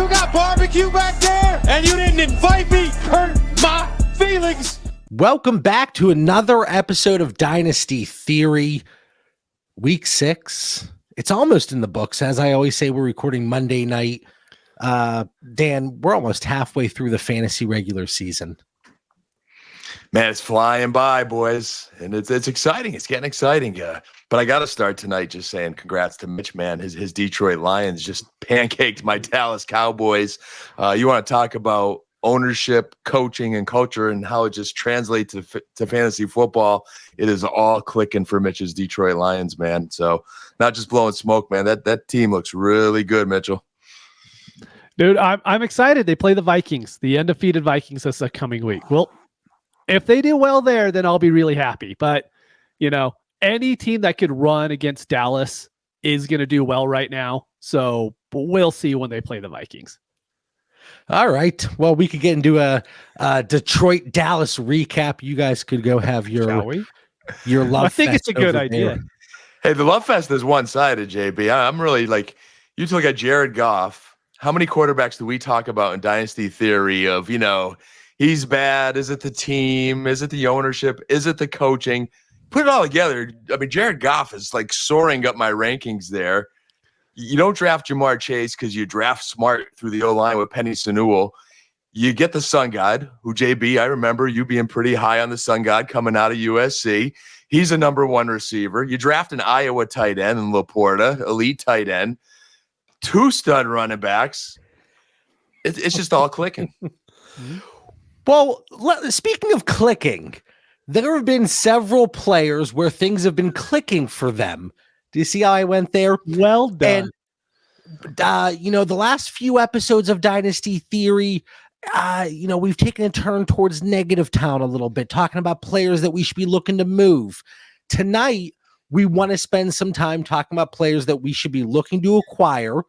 got barbecue back there, and you didn't invite me. Hurt my feelings. Welcome back to another episode of Dynasty Theory, Week 6. It's almost in the books. As I always say, we're recording Monday night. Dan, we're almost halfway through the fantasy regular season. Man, it's flying by, boys, and it's exciting. It's getting exciting. But I got to start tonight just saying congrats to Mitch, man. His Detroit Lions just pancaked my Dallas Cowboys. You want to talk about ownership, coaching, and culture and how it just translates to fantasy football. It is all clicking for Mitch's Detroit Lions, man. So not just blowing smoke, man. That team looks really good, Mitchell. Dude, I'm excited. They play the Vikings, the undefeated Vikings this coming week. Well, if they do well there, then I'll be really happy. But, you know, any team that could run against Dallas is going to do well right now. So we'll see when they play the Vikings. All right. Well, we could get into a Detroit Dallas recap. You guys could go have your love. I think it's a good idea. Hey, the love fest is one-sided, JB. I'm really like, you look at Jared Goff. How many quarterbacks do we talk about in Dynasty Theory of, you know, he's bad? Is it the team? Is it the ownership? Is it the coaching? Put it all together. I mean, Jared Goff is like soaring up my rankings there. You don't draft Jamar Chase because you draft smart through the O-line with Penny Sewell. You get the Sun God, who, JB, I remember you being pretty high on the Sun God coming out of USC. He's a number one receiver. You draft an Iowa tight end in Laporta, elite tight end. 2 stud running backs. It's just all clicking. Well, speaking of clicking, there have been several players where things have been clicking for them. Do you see how I went there? Well done. And, you know, the last few episodes of Dynasty Theory, you know, we've taken a turn towards negative town a little bit, talking about players that we should be looking to move. Tonight, we want to spend some time talking about players that we should be looking to acquire.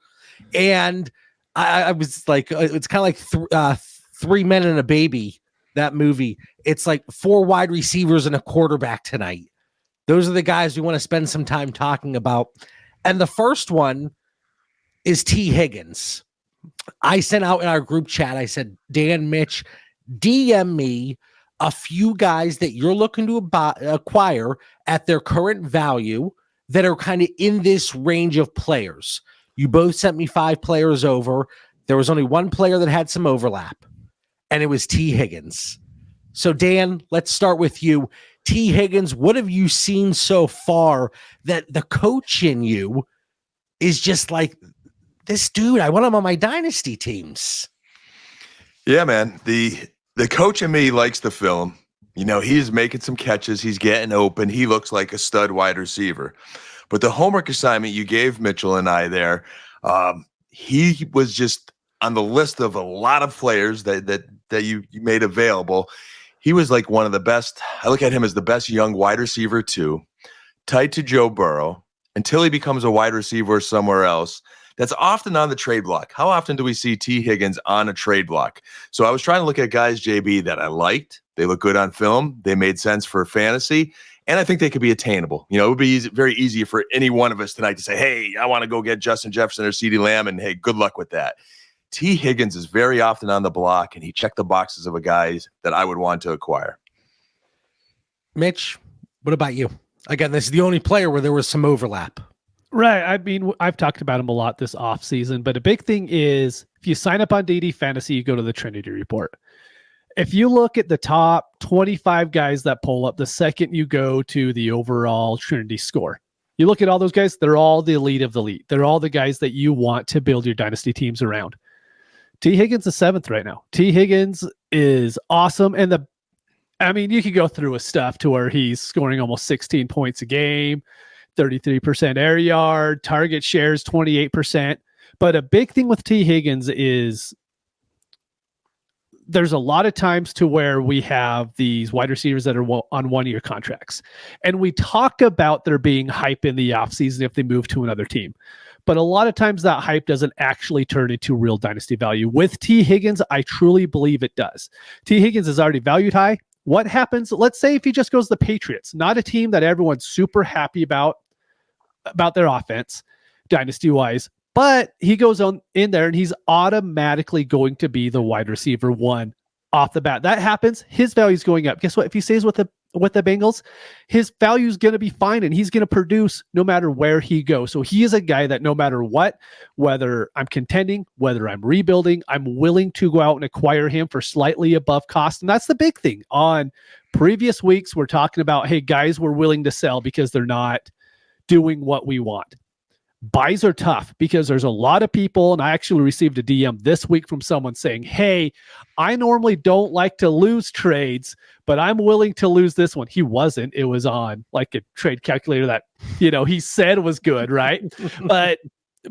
And I was like, it's kind of like 3 Men and a Baby, that movie. It's like 4 wide receivers and a quarterback tonight. Those are the guys we want to spend some time talking about. And the first one is Tee Higgins. I sent out in our group chat, I said, Dan, Mitch, DM me a few guys that you're looking to acquire at their current value that are kind of in this range of players. You both sent me 5 players over. There was only one player that had some overlap, and it was Tee Higgins. So, Dan, let's start with you. Tee Higgins, what have you seen so far that the coach in you is just like, this dude, I want him on my dynasty teams? Yeah, man. The coach in me likes the film. You know, he's making some catches. He's getting open. He looks like a stud wide receiver. But the homework assignment you gave Mitchell and I there, he was just on the list of a lot of players that you made available. He was like one of the best. I look at him as the best young wide receiver too, tied to Joe Burrow until he becomes a wide receiver somewhere else. That's often on the trade block. How often do we see Tee Higgins on a trade block? So I was trying to look at guys, JB, that I liked. They look good on film. They made sense for fantasy. And I think they could be attainable. You know, it would be very easy for any one of us tonight to say, hey, I want to go get Justin Jefferson or CeeDee Lamb, and hey, good luck with that. Tee Higgins is very often on the block, and he checked the boxes of a guy that I would want to acquire. Mitch, what about you? Again, this is the only player where there was some overlap. Right. I mean, I've talked about him a lot this offseason, but a big thing is if you sign up on DD Fantasy, you go to the Trinity Report. If you look at the top 25 guys that pull up the second you go to the overall Trinity score, you look at all those guys, they're all the elite of the elite. They're all the guys that you want to build your dynasty teams around. Tee Higgins is 7th right now. Tee Higgins is awesome. And you could go through his stuff to where he's scoring almost 16 points a game, 33% air yard, target shares 28%. But a big thing with Tee Higgins is there's a lot of times to where we have these wide receivers that are on 1-year contracts. And we talk about there being hype in the offseason if they move to another team. But a lot of times that hype doesn't actually turn into real dynasty value. With Tee Higgins, I truly believe it does. Tee Higgins is already valued high. What happens? Let's say if he just goes to the Patriots, not a team that everyone's super happy about their offense, dynasty-wise. But he goes on in there and he's automatically going to be the wide receiver one off the bat. That happens. His value is going up. Guess what? If he stays with the Bengals, his value is going to be fine and he's going to produce no matter where he goes. So he is a guy that no matter what, whether I'm contending, whether I'm rebuilding, I'm willing to go out and acquire him for slightly above cost. And that's the big thing. On previous weeks, we're talking about, hey, guys, we're willing to sell because they're not doing what we want. Buys are tough because there's a lot of people, and I actually received a DM this week from someone saying, hey, I normally don't like to lose trades, but I'm willing to lose this one. He wasn't. It was on like a trade calculator that, he said was good, right? But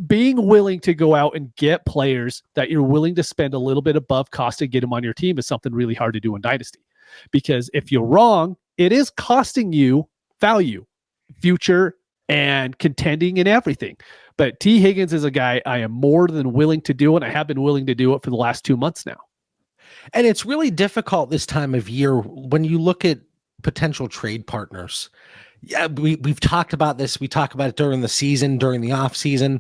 being willing to go out and get players that you're willing to spend a little bit above cost to get them on your team is something really hard to do in Dynasty. Because if you're wrong, it is costing you value, future, and contending and everything. But Tee Higgins is a guy I am more than willing to do, and I have been willing to do it for the last 2 months now. And it's really difficult this time of year when you look at potential trade partners. Yeah, we've talked about this. We talk about it during the season, during the off season.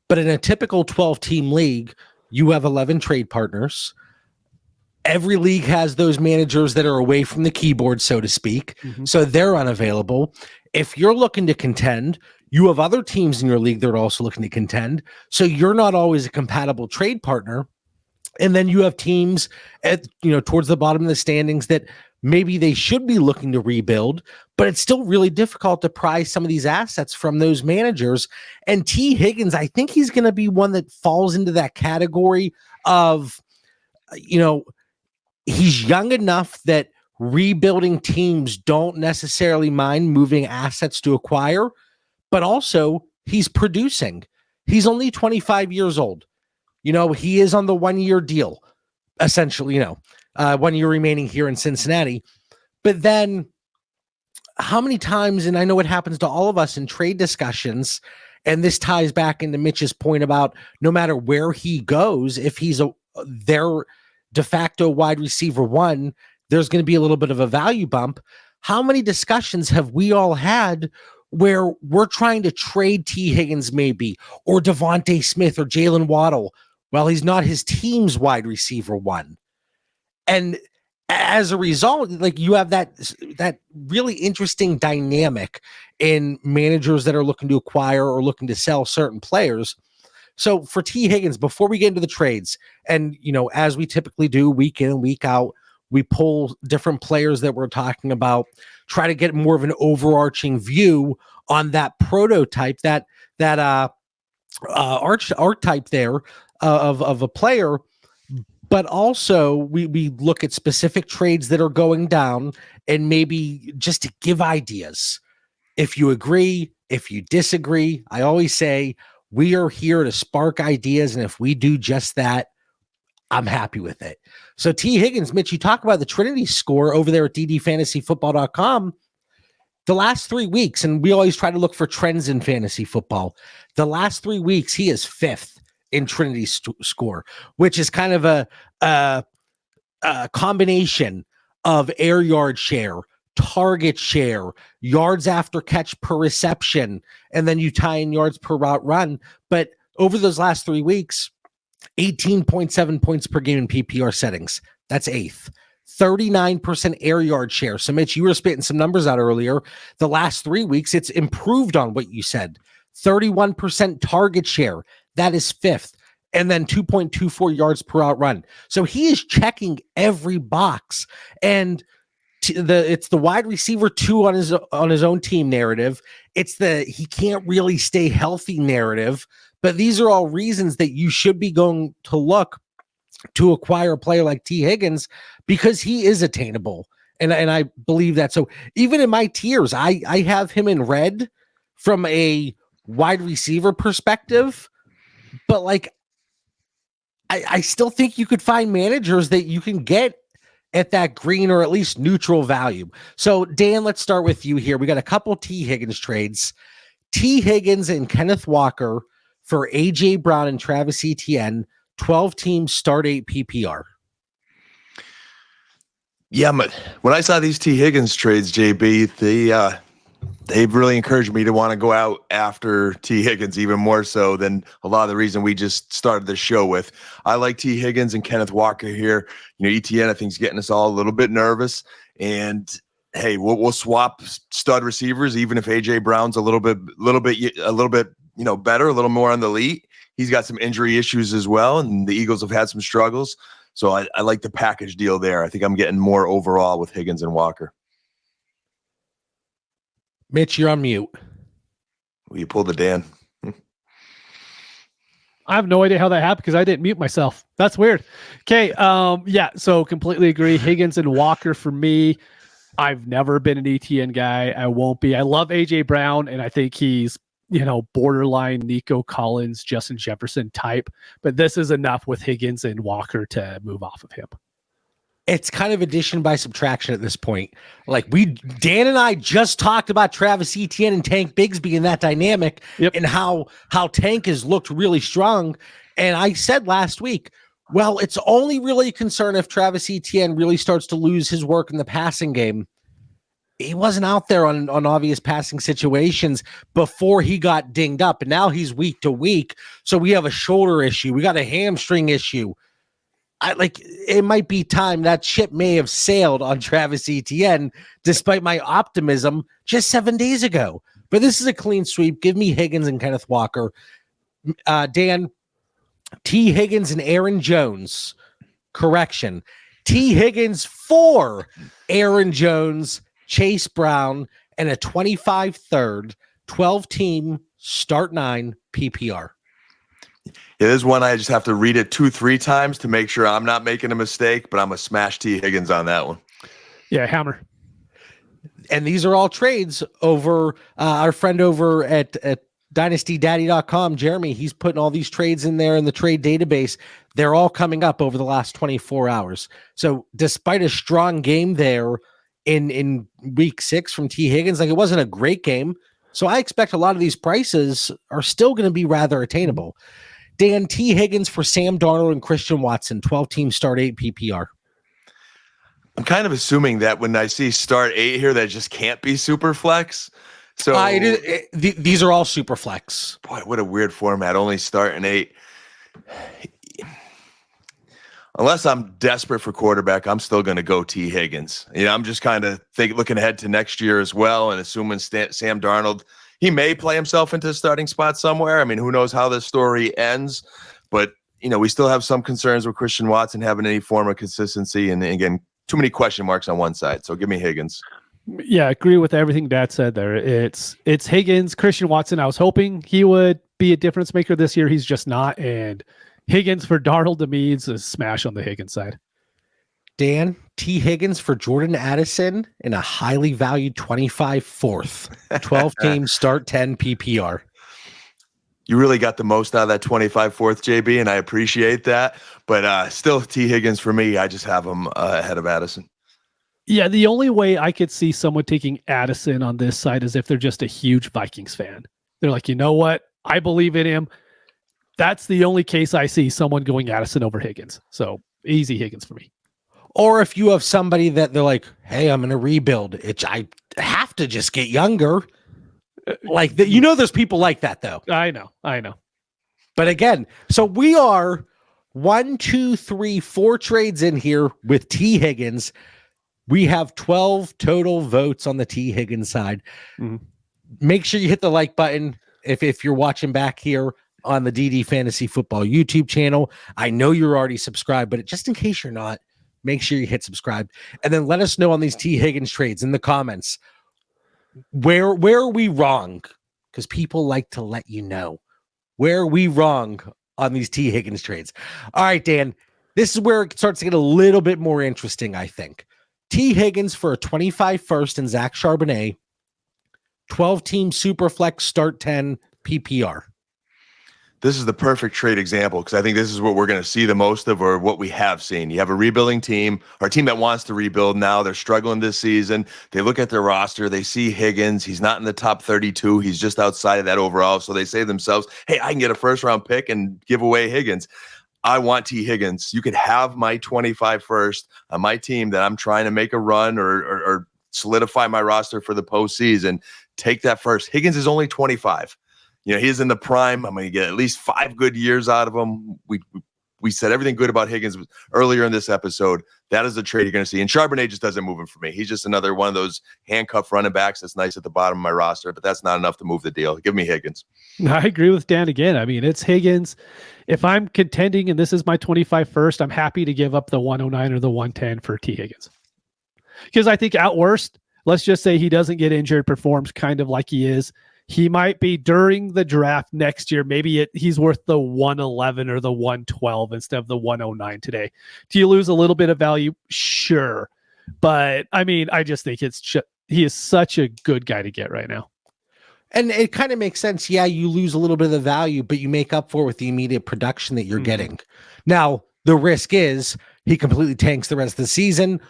But in a typical 12-team league, you have 11 trade partners. Every league has those managers that are away from the keyboard, so to speak. Mm-hmm. So they're unavailable. If you're looking to contend, you have other teams in your league that are also looking to contend. So you're not always a compatible trade partner. And then you have teams at, towards the bottom of the standings that maybe they should be looking to rebuild, but it's still really difficult to prize some of these assets from those managers. And Tee Higgins, I think he's going to be one that falls into that category of, he's young enough that rebuilding teams don't necessarily mind moving assets to acquire, but also he's producing. He's only 25 years old. He is on the 1-year deal, essentially, 1 year remaining here in Cincinnati. But then how many times, and I know it happens to all of us in trade discussions, and this ties back into Mitch's point about no matter where he goes, if he's their de facto wide receiver one, there's going to be a little bit of a value bump. How many discussions have we all had where we're trying to trade Tee Higgins maybe, or Devontae Smith or Jalen Waddle? Well, he's not his team's wide receiver one. And as a result, like you have that really interesting dynamic in managers that are looking to acquire or looking to sell certain players. So for Tee Higgins, before we get into the trades, and as we typically do week in and week out, we pull different players that we're talking about, try to get more of an overarching view on that prototype, that archetype there of a player. But also we look at specific trades that are going down and maybe just to give ideas. If you agree, if you disagree, I always say we are here to spark ideas. And if we do just that, I'm happy with it. So Tee Higgins, Mitch, you talk about the Trinity score over there at ddfantasyfootball.com. The last 3 weeks, and we always try to look for trends in fantasy football. The last 3 weeks, he is 5th in Trinity score, which is kind of a combination of air yard share, target share, yards after catch per reception, and then you tie in yards per route run. But over those last 3 weeks, 18.7 points per game in PPR settings. That's 8th. 39% air yard share. So Mitch, you were spitting some numbers out earlier. The last 3 weeks, it's improved on what you said. 31% target share. That is 5th. And then 2.24 yards per out run. So he is checking every box. And it's the wide receiver 2 on his own team narrative. It's the he can't really stay healthy narrative. But these are all reasons that you should be going to look to acquire a player like Tee Higgins because he is attainable. And I believe that. So even in my tiers, I have him in red from a wide receiver perspective. But like, I still think you could find managers that you can get at that green or at least neutral value. So Dan, let's start with you here. We got a couple Tee Higgins trades. Tee Higgins and Kenneth Walker for AJ Brown and Travis Etienne, 12 teams, start 8 PPR. Yeah, but when I saw these Tee Higgins trades, JB, they've really encouraged me to want to go out after Tee Higgins even more so than a lot of the reason we just started the show with. I like Tee Higgins and Kenneth Walker here. You know, ETN, I think, is getting us all a little bit nervous. And hey, we'll swap stud receivers, even if AJ Brown's a little bit, you know, better, a little more on the elite. He's got some injury issues as well, and the Eagles have had some struggles. So I like the package deal there. I think I'm getting more overall with Higgins and Walker. Mitch, you're on mute. Will you pull the Dan? I have no idea how that happened because I didn't mute myself. That's weird. Okay. Yeah. So completely agree. Higgins and Walker for me. I've never been an ETN guy. I won't be. I love AJ Brown, and I think he's, you know, borderline Nico Collins, Justin Jefferson type. But this is enough with Higgins and Walker to move off of him. It's kind of addition by subtraction at this point. Like Dan and I just talked about Travis Etienne and Tank Bigsby in that dynamic, and how Tank has looked really strong. And I said last week, well, it's only really a concern if Travis Etienne really starts to lose his work in the passing game. He wasn't out there on obvious passing situations before he got dinged up, and now he's week to week. So we have a shoulder issue. We got a hamstring issue. It might be time. That ship may have sailed on Travis Etienne, despite my optimism just 7 days ago. But this is a clean sweep. Give me Higgins and Kenneth Walker. Dan, Tee Higgins and Aaron Jones. Correction. Tee Higgins for Aaron Jones, Chase Brown, and a 25 third, 12-team start 9 PPR. It is one I just have to read it 2-3 times to make sure I'm not making a mistake, but I'm going to smash Tee Higgins on that one. Yeah, hammer. And these are all trades over our friend over at dynastydaddy.com, Jeremy. He's putting all these trades in there in the trade database. They're all coming up over the last 24 hours. So despite a strong game there in week 6 from Tee Higgins, like, it wasn't a great game. So I expect a lot of these prices are still going to be rather attainable. Dan, Tee Higgins for Sam Darnold and Christian Watson, 12-team start 8 PPR. I'm kind of assuming that when I see start 8 here, that just can't be super flex. So these are all super flex. Boy, what a weird format. Only start an 8. Unless I'm desperate for quarterback, I'm still going to go Tee Higgins. You know, I'm just kind of looking ahead to next year as well, and assuming Sam Darnold, he may play himself into a starting spot somewhere. I mean, who knows how this story ends? But, you know, we still have some concerns with Christian Watson having any form of consistency. And again, too many question marks on one side. So give me Higgins. Yeah, I agree with everything Dad said there. It's Higgins. Christian Watson, I was hoping he would be a difference maker this year. He's just not. And Higgins for Darnold to me is a smash on the Higgins side. Dan, Tee Higgins for Jordan Addison in a highly valued 25 fourth, 12-team start 10 PPR. You really got the most out of that 25 fourth, JB, and I appreciate that. But still, Tee Higgins for me, I just have him ahead of Addison. Yeah, the only way I could see someone taking Addison on this side is if they're just a huge Vikings fan. They're like, you know what? I believe in him. That's the only case I see someone going Addison over Higgins. So easy Higgins for me. Or if you have somebody that they're like, hey, I'm going to rebuild. I have to just get younger. Like, you know, there's people like that, though. I know. But again, so we are 1, 2, 3, 4 trades in here with Tee Higgins. We have 12 total votes on the Tee Higgins side. Mm-hmm. Make sure you hit the like button if you're watching back here on the DD Fantasy Football YouTube channel. I know you're already subscribed, but just in case you're not, make sure you hit subscribe. And then let us know on these Tee Higgins trades in the comments. Where are we wrong? Because people like to let you know. Where are we wrong on these Tee Higgins trades? All right, Dan, this is where it starts to get a little bit more interesting, I think. Tee Higgins for a 25 first and Zach Charbonnet, 12-team Superflex start 10 PPR. This is the perfect trade example because I think this is what we're going to see the most of, or what we have seen. You have a rebuilding team, or a team that wants to rebuild now. They're struggling this season. They look at their roster. They see Higgins. He's not in the top 32. He's just outside of that overall. So they say to themselves, hey, I can get a first-round pick and give away Higgins. I want Tee Higgins. You could have my 25 first on my team that I'm trying to make a run or solidify my roster for the postseason. take that first. Higgins is only 25. He's in the prime. I'm going to get at least 5 good years out of him. We said everything good about Higgins earlier in this episode. That is the trade you're going to see. And Charbonnet just doesn't move him for me. He's just another one of those handcuff running backs that's nice at the bottom of my roster, but that's not enough to move the deal. Give me Higgins. I agree with Dan again. I mean, it's Higgins. If I'm contending and this is my 25 first, I'm happy to give up the 109 or the 110 for Tee Higgins. Because I think at worst, let's just say he doesn't get injured, performs kind of like he is. He might be during the draft next year. Maybe he's worth the 111 or the 112 instead of the 109 today. Do you lose a little bit of value? Sure. But I mean, I just think he is such a good guy to get right now. And it kind of makes sense. Yeah, you lose a little bit of the value, but you make up for it with the immediate production that you're getting. Now, the risk is he completely tanks the rest of the season,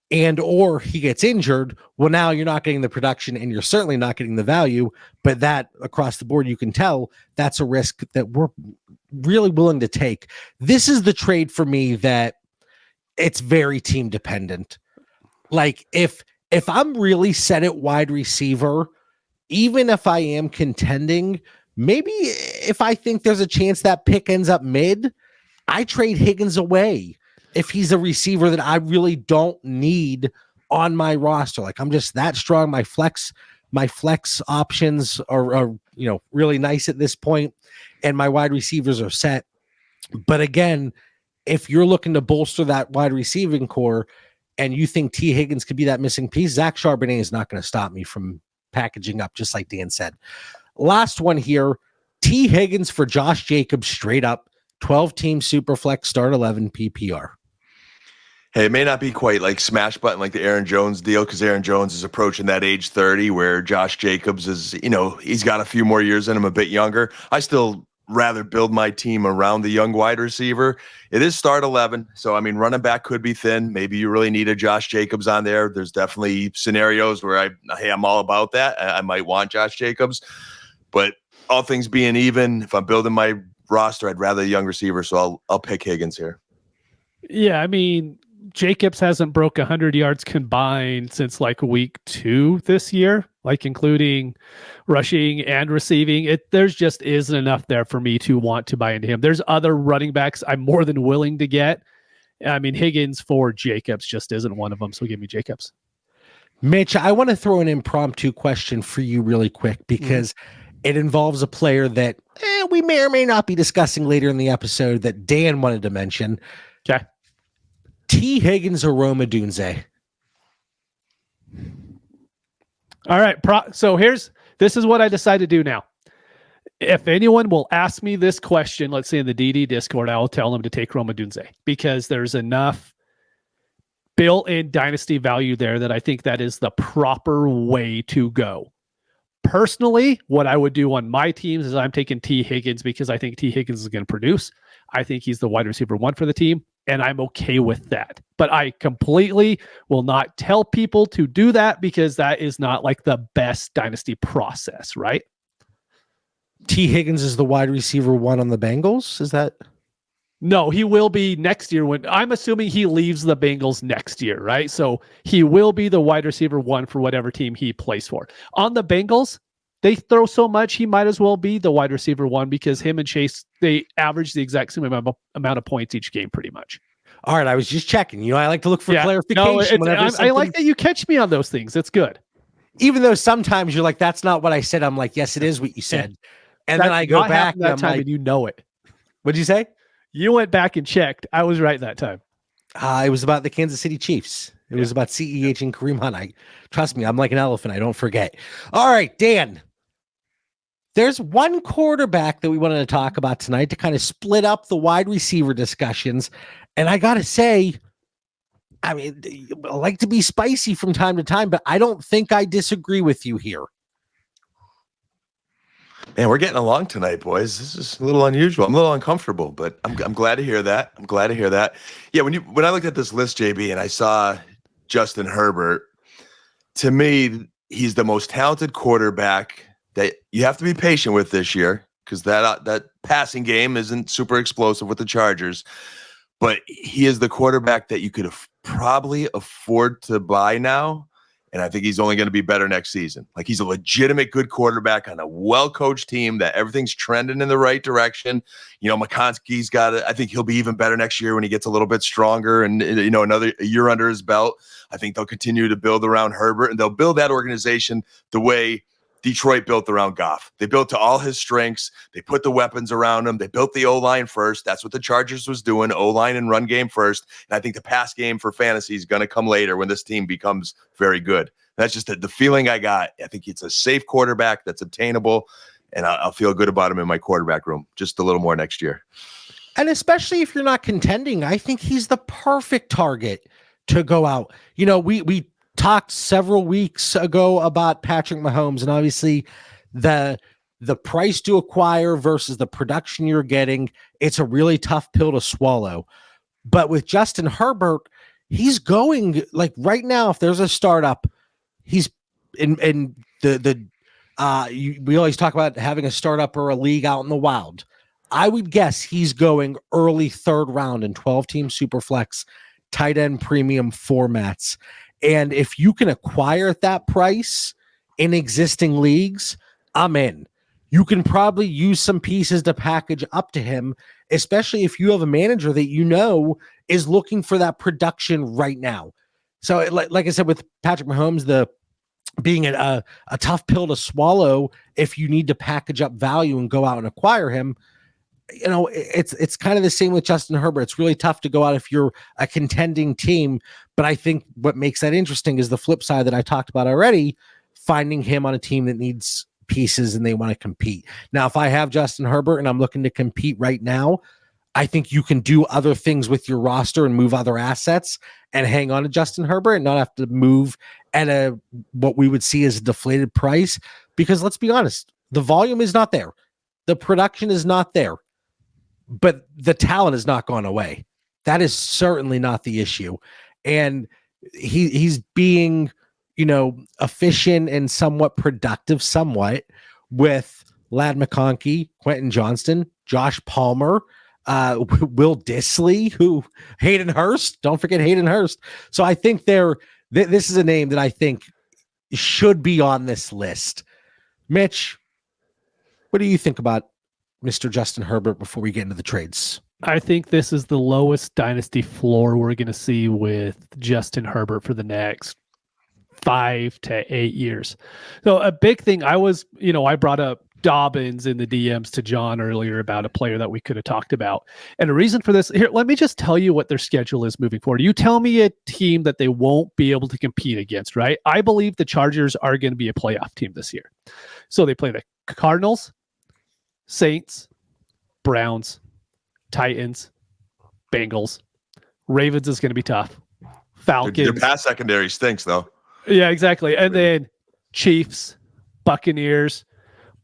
and or he gets injured. Well, now you're not getting the production and you're certainly not getting the value, but that across the board, you can tell that's a risk that we're really willing to take. This is the trade for me that it's very team dependent. Like if I'm really set at wide receiver, even if I am contending, maybe if I think there's a chance that pick ends up mid, I trade Higgins away. If he's a receiver that I really don't need on my roster, like I'm just that strong. My flex options are really nice at this point, and my wide receivers are set. But again, if you're looking to bolster that wide receiving core and you think Tee Higgins could be that missing piece, Zach Charbonnet is not going to stop me from packaging up, just like Dan said. Last one here, Tee Higgins for Josh Jacobs, straight up 12-team Superflex start 11 PPR. Hey, it may not be quite like smash button like the Aaron Jones deal, because Aaron Jones is approaching that age 30 where Josh Jacobs is, he's got a few more years in him, a bit younger. I still rather build my team around the young wide receiver. It is start 11. So, I mean, running back could be thin. Maybe you really need a Josh Jacobs on there. There's definitely scenarios where I'm all about that. I might want Josh Jacobs, but all things being even, if I'm building my roster, I'd rather a young receiver. So I'll pick Higgins here. Yeah. I mean, Jacobs hasn't broke 100 yards combined since like week 2 this year, like including rushing and receiving. There's just isn't enough there for me to want to buy into him. There's other running backs I'm more than willing to get. I mean, Higgins for Jacobs just isn't one of them. So give me Jacobs. Mitch, I want to throw an impromptu question for you really quick because it involves a player that we may or may not be discussing later in the episode that Dan wanted to mention. Okay. Tee Higgins or Odunze? All right. So this is what I decide to do now. If anyone will ask me this question, let's say in the DD Discord, I will tell them to take Odunze because there's enough built-in dynasty value there that I think that is the proper way to go. Personally, what I would do on my teams is I'm taking Tee Higgins because I think Tee Higgins is going to produce. I think he's the wide receiver 1 for the team, and I'm okay with that. But I completely will not tell people to do that because that is not like the best dynasty process, right? Tee Higgins is the wide receiver 1 on the Bengals? Is that? No, he will be next year when I'm assuming he leaves the Bengals next year, right? So he will be the wide receiver 1 for whatever team he plays for. On the Bengals, they throw so much, he might as well be the wide receiver 1 because him and Chase, they average the exact same amount of points each game pretty much. All right, I was just checking. I like to look for clarification. I like that you catch me on those things. It's good. Even though sometimes you're like, that's not what I said. I'm like, yes, it is what you said. And then I go back that time and you know it. What'd you say? You went back and checked. I was right that time. It was about the Kansas City Chiefs. It was about CEH and Kareem Hunt. Trust me, I'm like an elephant. I don't forget. All right, Dan. There's one quarterback that we wanted to talk about tonight to kind of split up the wide receiver discussions. And I got to say, I mean, I like to be spicy from time to time, but I don't think I disagree with you here. Man, we're getting along tonight, boys. This is a little unusual. I'm a little uncomfortable, but I'm glad to hear that. I'm glad to hear that. Yeah, when I looked at this list, JB, and I saw Justin Herbert, to me, he's the most talented quarterback that you have to be patient with this year because that passing game isn't super explosive with the Chargers. But he is the quarterback that you could probably afford to buy now. And I think he's only going to be better next season. Like, he's a legitimate good quarterback on a well-coached team that everything's trending in the right direction. McConkey's got it. I think he'll be even better next year when he gets a little bit stronger and, another year under his belt. I think they'll continue to build around Herbert, and they'll build that organization the way Detroit built around Goff. They built to all his strengths. They put the weapons around him. They built the O-line first. That's what the Chargers was doing, O-line and run game first. And I think the pass game for fantasy is going to come later when this team becomes very good. That's just the feeling I got. I think it's a safe quarterback that's obtainable, and I'll feel good about him in my quarterback room just a little more next year. And especially if you're not contending, I think he's the perfect target to go out. We talked several weeks ago about Patrick Mahomes, and obviously the price to acquire versus the production you're getting, it's a really tough pill to swallow. But with Justin Herbert, he's going, like, right now, if there's a startup, he's in we always talk about having a startup or a league out in the wild. I would guess he's going early third round in 12-team Superflex tight end premium formats. And if you can acquire at that price in existing leagues, I'm in. You can probably use some pieces to package up to him, especially if you have a manager that is looking for that production right now. So like I said, with Patrick Mahomes, being a tough pill to swallow if you need to package up value and go out and acquire him, it's kind of the same with Justin Herbert. It's really tough to go out if you're a contending team. But I think what makes that interesting is the flip side that I talked about already, finding him on a team that needs pieces and they want to compete. Now, if I have Justin Herbert and I'm looking to compete right now, I think you can do other things with your roster and move other assets and hang on to Justin Herbert and not have to move at what we would see as a deflated price. Because let's be honest, the volume is not there. The production is not there. But the talent has not gone away. That is certainly not the issue. And he's being, efficient and somewhat productive with Ladd McConkey, Quentin Johnston, Josh Palmer, Will Dissly, Hayden Hurst. Don't forget Hayden Hurst. So I think this is a name that I think should be on this list. Mitch, what do you think about Mr. Justin Herbert before we get into the trades? I think this is the lowest dynasty floor we're going to see with Justin Herbert for the next 5 to 8 years. So a big thing I brought up Dobbins in the DMs to John earlier about a player that we could have talked about. And the reason for this, here, let me just tell you what their schedule is moving forward. You tell me a team that they won't be able to compete against, right? I believe the Chargers are going to be a playoff team this year. So they play the Cardinals, Saints, Browns, Titans, Bengals. Ravens is going to be tough. Falcons. Their pass secondary stinks, though. Yeah, exactly. And then Chiefs, Buccaneers,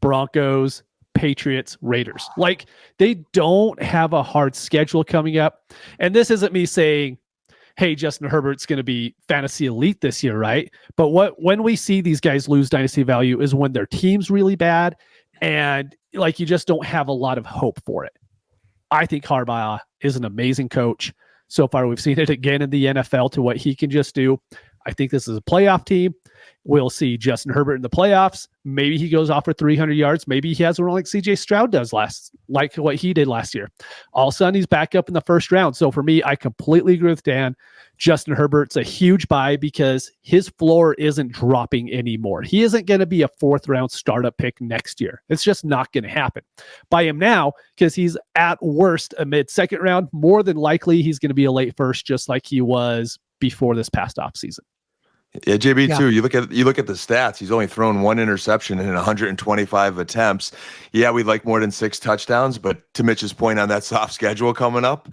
Broncos, Patriots, Raiders. Like, they don't have a hard schedule coming up. And this isn't me saying, hey, Justin Herbert's going to be fantasy elite this year, right? But when we see these guys lose dynasty value is when their team's really bad and like you just don't have a lot of hope for it. I think Harbaugh is an amazing coach. So far, we've seen it again in the NFL to what he can just do. I think this is a playoff team. We'll see Justin Herbert in the playoffs. Maybe he goes off for 300 yards. Maybe he has one like CJ Stroud does like what he did last year. All of a sudden, he's back up in the first round. So for me, I completely agree with Dan. Justin Herbert's a huge buy because his floor isn't dropping anymore. He isn't going to be a 4th-round startup pick next year. It's just not going to happen. Buy him now because he's at worst a mid-second round. More than likely, he's going to be a late first, just like he was before this past offseason. Yeah, JB too. You look at the stats. He's only thrown 1 interception in 125 attempts. Yeah, we'd like more than 6 touchdowns, but to Mitch's point on that soft schedule coming up,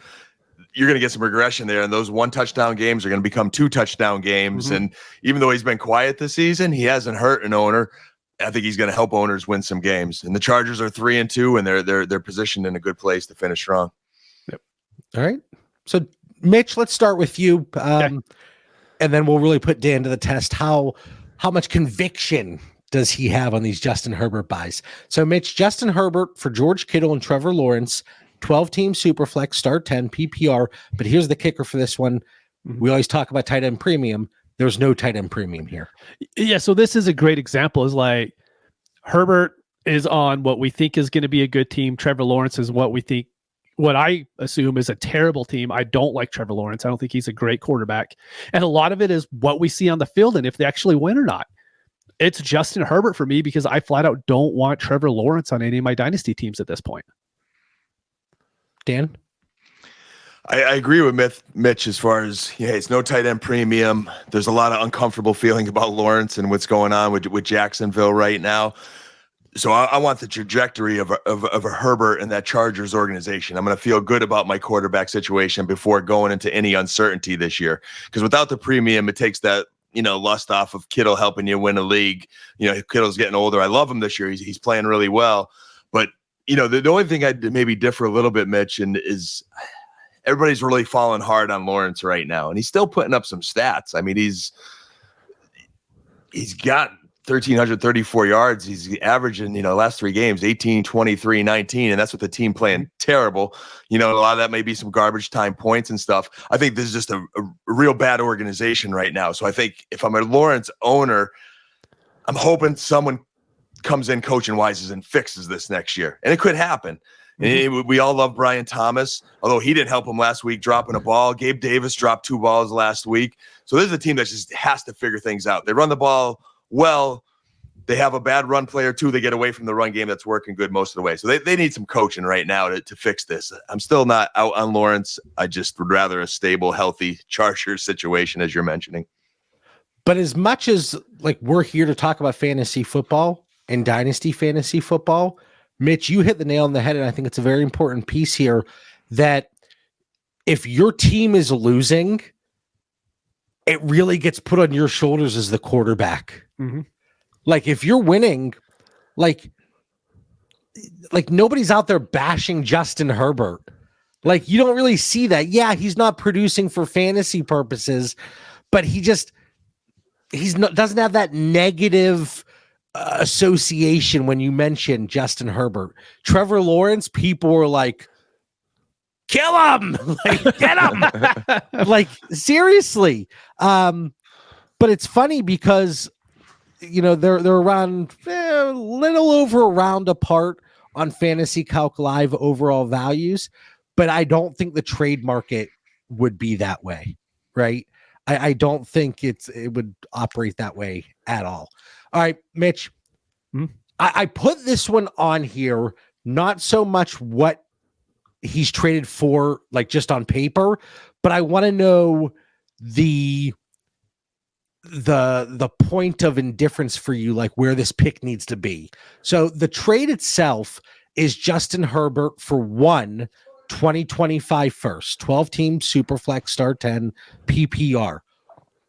you're going to get some regression there, and those 1-touchdown games are going to become 2-touchdown games. Mm-hmm. And even though he's been quiet this season, he hasn't hurt an owner. I think he's going to help owners win some games. And the Chargers are 3-2, and they're positioned in a good place to finish strong. Yep. All right. So, Mitch, let's start with you. Okay. And then we'll really put Dan to the test. How much conviction does he have on these Justin Herbert buys? So, Mitch, Justin Herbert for George Kittle and Trevor Lawrence, 12-team Superflex, start 10, PPR. But here's the kicker for this one. We always talk about tight end premium. there's no tight end premium here. Yeah, so this is a great example. Is like Herbert is on what we think is going to be a good team. Trevor Lawrence is what I assume is a terrible team. I don't like Trevor Lawrence. I don't think he's a great quarterback. And a lot of it is what we see on the field and if they actually win or not. It's Justin Herbert for me because I flat out don't want Trevor Lawrence on any of my dynasty teams at this point. Dan? I agree with Mitch as far as, it's no tight end premium. There's a lot of uncomfortable feeling about Lawrence and what's going on with Jacksonville right now. So I want the trajectory of a Herbert and that Chargers organization. I'm going to feel good about my quarterback situation before going into any uncertainty this year. Because without the premium, it takes that, lust off of Kittle helping you win a league. Kittle's getting older. I love him this year. He's playing really well. But, the only thing I'd maybe differ a little bit, Mitch, is everybody's really falling hard on Lawrence right now. And he's still putting up some stats. I mean, he's got 1,334 yards. He's averaging, last 3 games, 18, 23, 19. And that's with the team playing terrible. A lot of that may be some garbage time points and stuff. I think this is just a real bad organization right now. So I think if I'm a Lawrence owner, I'm hoping someone comes in coaching wise and fixes this next year. And it could happen. And we all love Brian Thomas, although he didn't help him last week dropping a ball. Gabe Davis dropped 2 balls last week. So this is a team that just has to figure things out. They run the ball well. They have a bad run player, too. They get away from the run game that's working good most of the way. So they need some coaching right now to fix this. I'm still not out on Lawrence. I just would rather a stable, healthy Chargers situation, as you're mentioning. But as much as we're here to talk about fantasy football and dynasty fantasy football, Mitch, you hit the nail on the head, and I think it's a very important piece here that if your team is losing, it really gets put on your shoulders as the quarterback. Mm-hmm. If you're winning, nobody's out there bashing Justin Herbert. You don't really see that. Yeah, he's not producing for fantasy purposes, but doesn't have that negative association when you mention Justin Herbert. Trevor Lawrence, people were like, kill him, get him. Seriously. But it's funny because they're around a little over a round apart on Fantasy Calc Live overall values, but I don't think the trade market would be that way, right? I don't think it would operate that way at all. All right, Mitch, I put this one on here, not so much what he's traded for, just on paper, but I want to know the point of indifference for you, where this pick needs to be. So the trade itself is Justin Herbert for 1 2025 first, 12-team Superflex Star 10 PPR.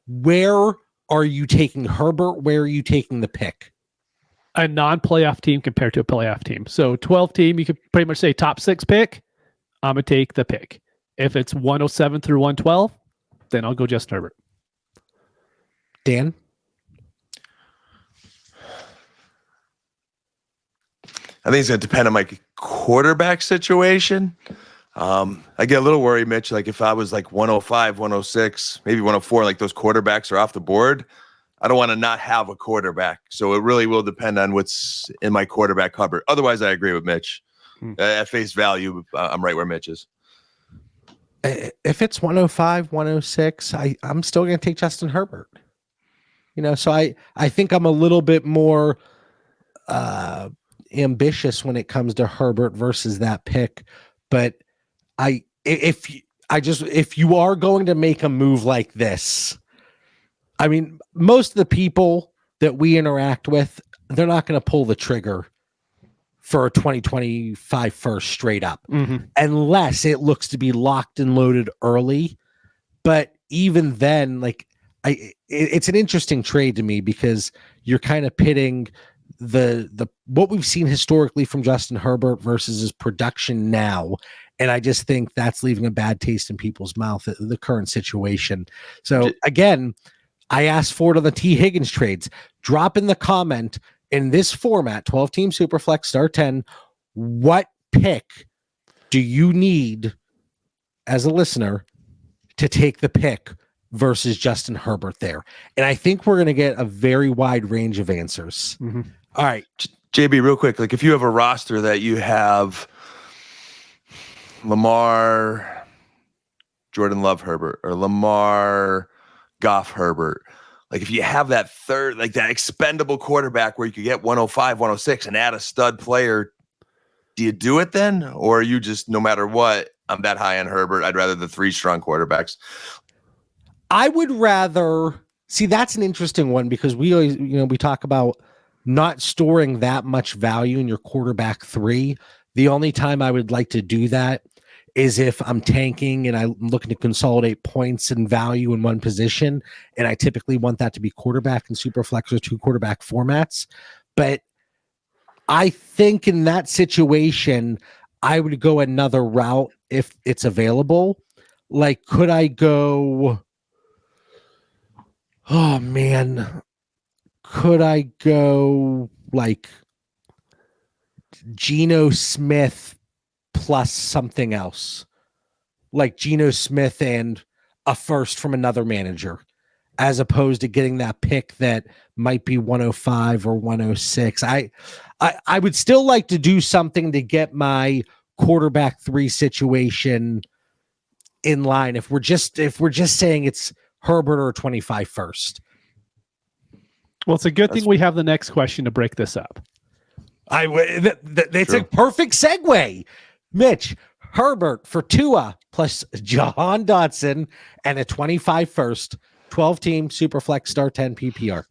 Where are you taking Herbert? Where are you taking the pick? A non-playoff team compared to a playoff team. So 12-team, you could pretty much say top 6 pick. I'm going to take the pick. If it's 107 through 112, then I'll go Justin Herbert. Dan? I think it's going to depend on my quarterback situation. I get a little worried, Mitch, if I was 105, 106, maybe 104, those quarterbacks are off the board. I don't want to not have a quarterback. So it really will depend on what's in my quarterback cupboard. Otherwise, I agree with Mitch. At face value, I'm right where Mitch is. If it's 105, 106, I'm still going to take Justin Herbert. So I think I'm a little bit more ambitious when it comes to Herbert versus that pick. But if you are going to make a move like this, I mean, most of the people that we interact with, they're not going to pull the trigger for a 2025 first straight up, unless it looks to be locked and loaded early. But even then, it's an interesting trade to me because you're kind of pitting the what we've seen historically from Justin Herbert versus his production now. And I just think that's leaving a bad taste in people's mouth at the current situation. So again, I asked for it on the Tee Higgins trades. Drop in the comment in this format, 12-team Superflex Star 10, what pick do you need as a listener to take the pick versus Justin Herbert there. And I think we're going to get a very wide range of answers. Mm-hmm. All right. JB, real quick, like if you have a roster that you have Lamar, Jordan Love Herbert, or Lamar Goff Herbert, like if you have that third, like that expendable quarterback where you could get 105, 106 and add a stud player, do you do it then? Or are you just, no matter what, I'm that high on Herbert, I'd rather the 3 strong quarterbacks? I would rather see, that's an interesting one because we always, we talk about not storing that much value in your quarterback 3. The only time I would like to do that is if I'm tanking and I'm looking to consolidate points and value in one position. And I typically want that to be quarterback and super flex or 2 quarterback formats. But I think in that situation, I would go another route if it's available. Like, could I go? Oh man, could I go like Geno Smith plus something else, like Geno Smith and a first from another manager, as opposed to getting that pick that might be 105 or 106. I would still like to do something to get my quarterback 3 situation in line. If we're just saying it's Herbert or 25 first. Well, it's a good thing we have the next question to break this up. It's a perfect segue. Mitch, Herbert for Tua plus Jahan Dotson and a 25 first, 12-team Superflex Star 10 PPR.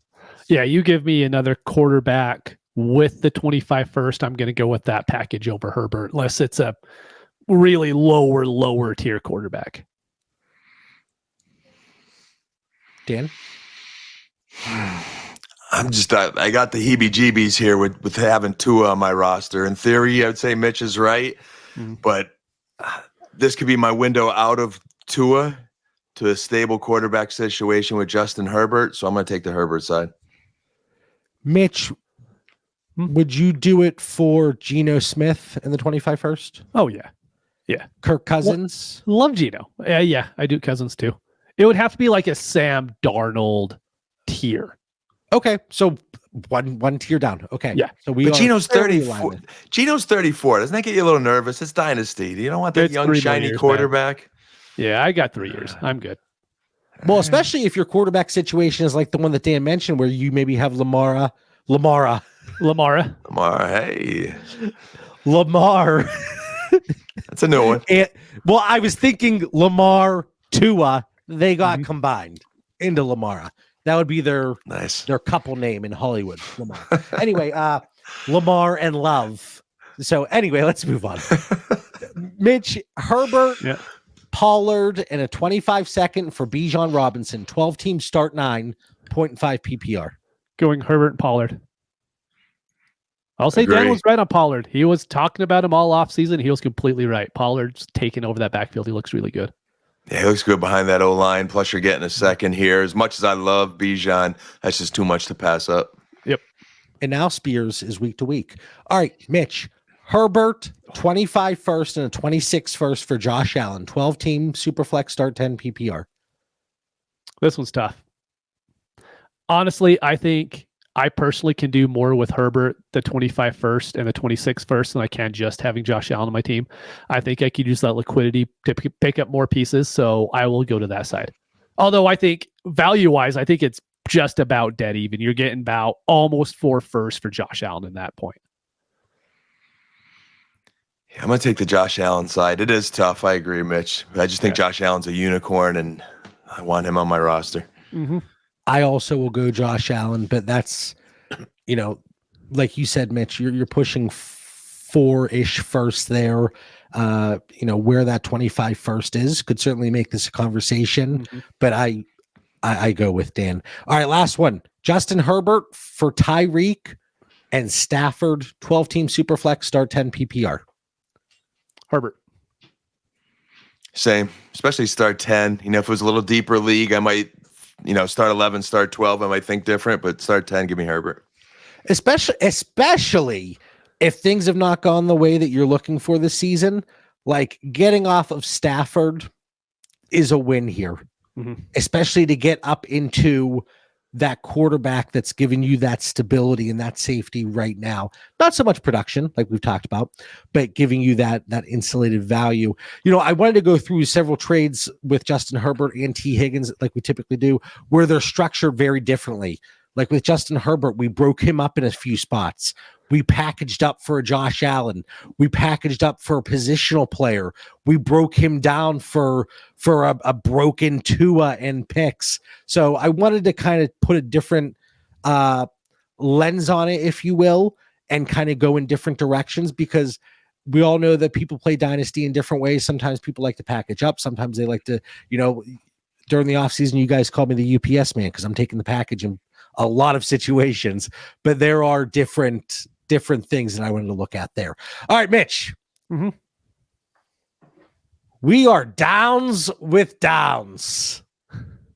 Yeah, you give me another quarterback with the 25 first. I'm going to go with that package over Herbert, unless it's a really lower tier quarterback. Dan? I got the heebie-jeebies here with having Tua on my roster. In theory, I would say Mitch is right, but this could be my window out of Tua to a stable quarterback situation with Justin Herbert, so I'm going to take the Herbert side. Mitch, would you do it for Geno Smith in the 25 first? Oh, yeah. Yeah. Kirk Cousins? Love Geno. Yeah, I do Cousins too. It would have to be like a Sam Darnold tier. Okay, so one tier down. Okay. Yeah. So but Geno's 34. Geno's 34. Doesn't that get you a little nervous? It's Dynasty. You don't want that young, shiny quarterback. Man. Yeah, I got 3 years. I'm good. Well, especially if your quarterback situation is like the one that Dan mentioned, where you maybe have Lamar. Hey. Lamar. That's a new one. Well, I was thinking Lamar, Tua, they got combined into Lamar. That would be their couple name in Hollywood. Lamar. Anyway, Lamar and Love. So anyway, let's move on. Mitch, Herbert, Pollard, and a 25 second for Bijan Robinson. 12-team start 9, 0.5 PPR. Going Herbert and Pollard. I'll say Dan was right on Pollard. He was talking about him all off season. He was completely right. Pollard's taking over that backfield. He looks really good. Yeah, he looks good behind that O-line. Plus, you're getting a second here. As much as I love Bijan, that's just too much to pass up. Yep. And now Spears is week to week. All right, Mitch. Herbert, 25 first and a 26 first for Josh Allen. 12-team Superflex start 10 PPR. This one's tough. Honestly, I think I personally can do more with Herbert, the 25 first and the 26 first, than I can just having Josh Allen on my team. I think I could use that liquidity to pick up more pieces, so I will go to that side. Although I think value-wise, I think it's just about dead even. You're getting about almost 4 first for Josh Allen in that point. Yeah, I'm going to take the Josh Allen side. It is tough. I agree, Mitch. I just think Josh Allen's a unicorn, and I want him on my roster. Mm-hmm. I also will go Josh Allen, but that's, like you said, Mitch, you're pushing 4-ish first there. Where that 25 first is could certainly make this a conversation, but I go with Dan. All right, last one. Justin Herbert for Tyreek and Stafford, 12-team Superflex, start 10 PPR. Herbert. Same, especially start 10. If it was a little deeper league, I might, start 11, start 12. I might think different, but start 10, give me Herbert. Especially if things have not gone the way that you're looking for this season, like getting off of Stafford is a win here. especially to get up into that quarterback that's giving you that stability and that safety right now. Not so much production like we've talked about, but giving you that insulated value. I wanted to go through several trades with Justin Herbert and Tee Higgins like we typically do, where they're structured very differently. Like with Justin Herbert, we broke him up in a few spots. We packaged up for a Josh Allen. We packaged up for a positional player. We broke him down for a broken Tua and picks. So I wanted to kind of put a different lens on it, if you will, and kind of go in different directions, because we all know that people play Dynasty in different ways. Sometimes people like to package up. Sometimes they like to, during the offseason, you guys call me the UPS man because I'm taking the package in a lot of situations. But there are different things that I wanted to look at there. All right, Mitch. Mm-hmm. We are downs with Downs.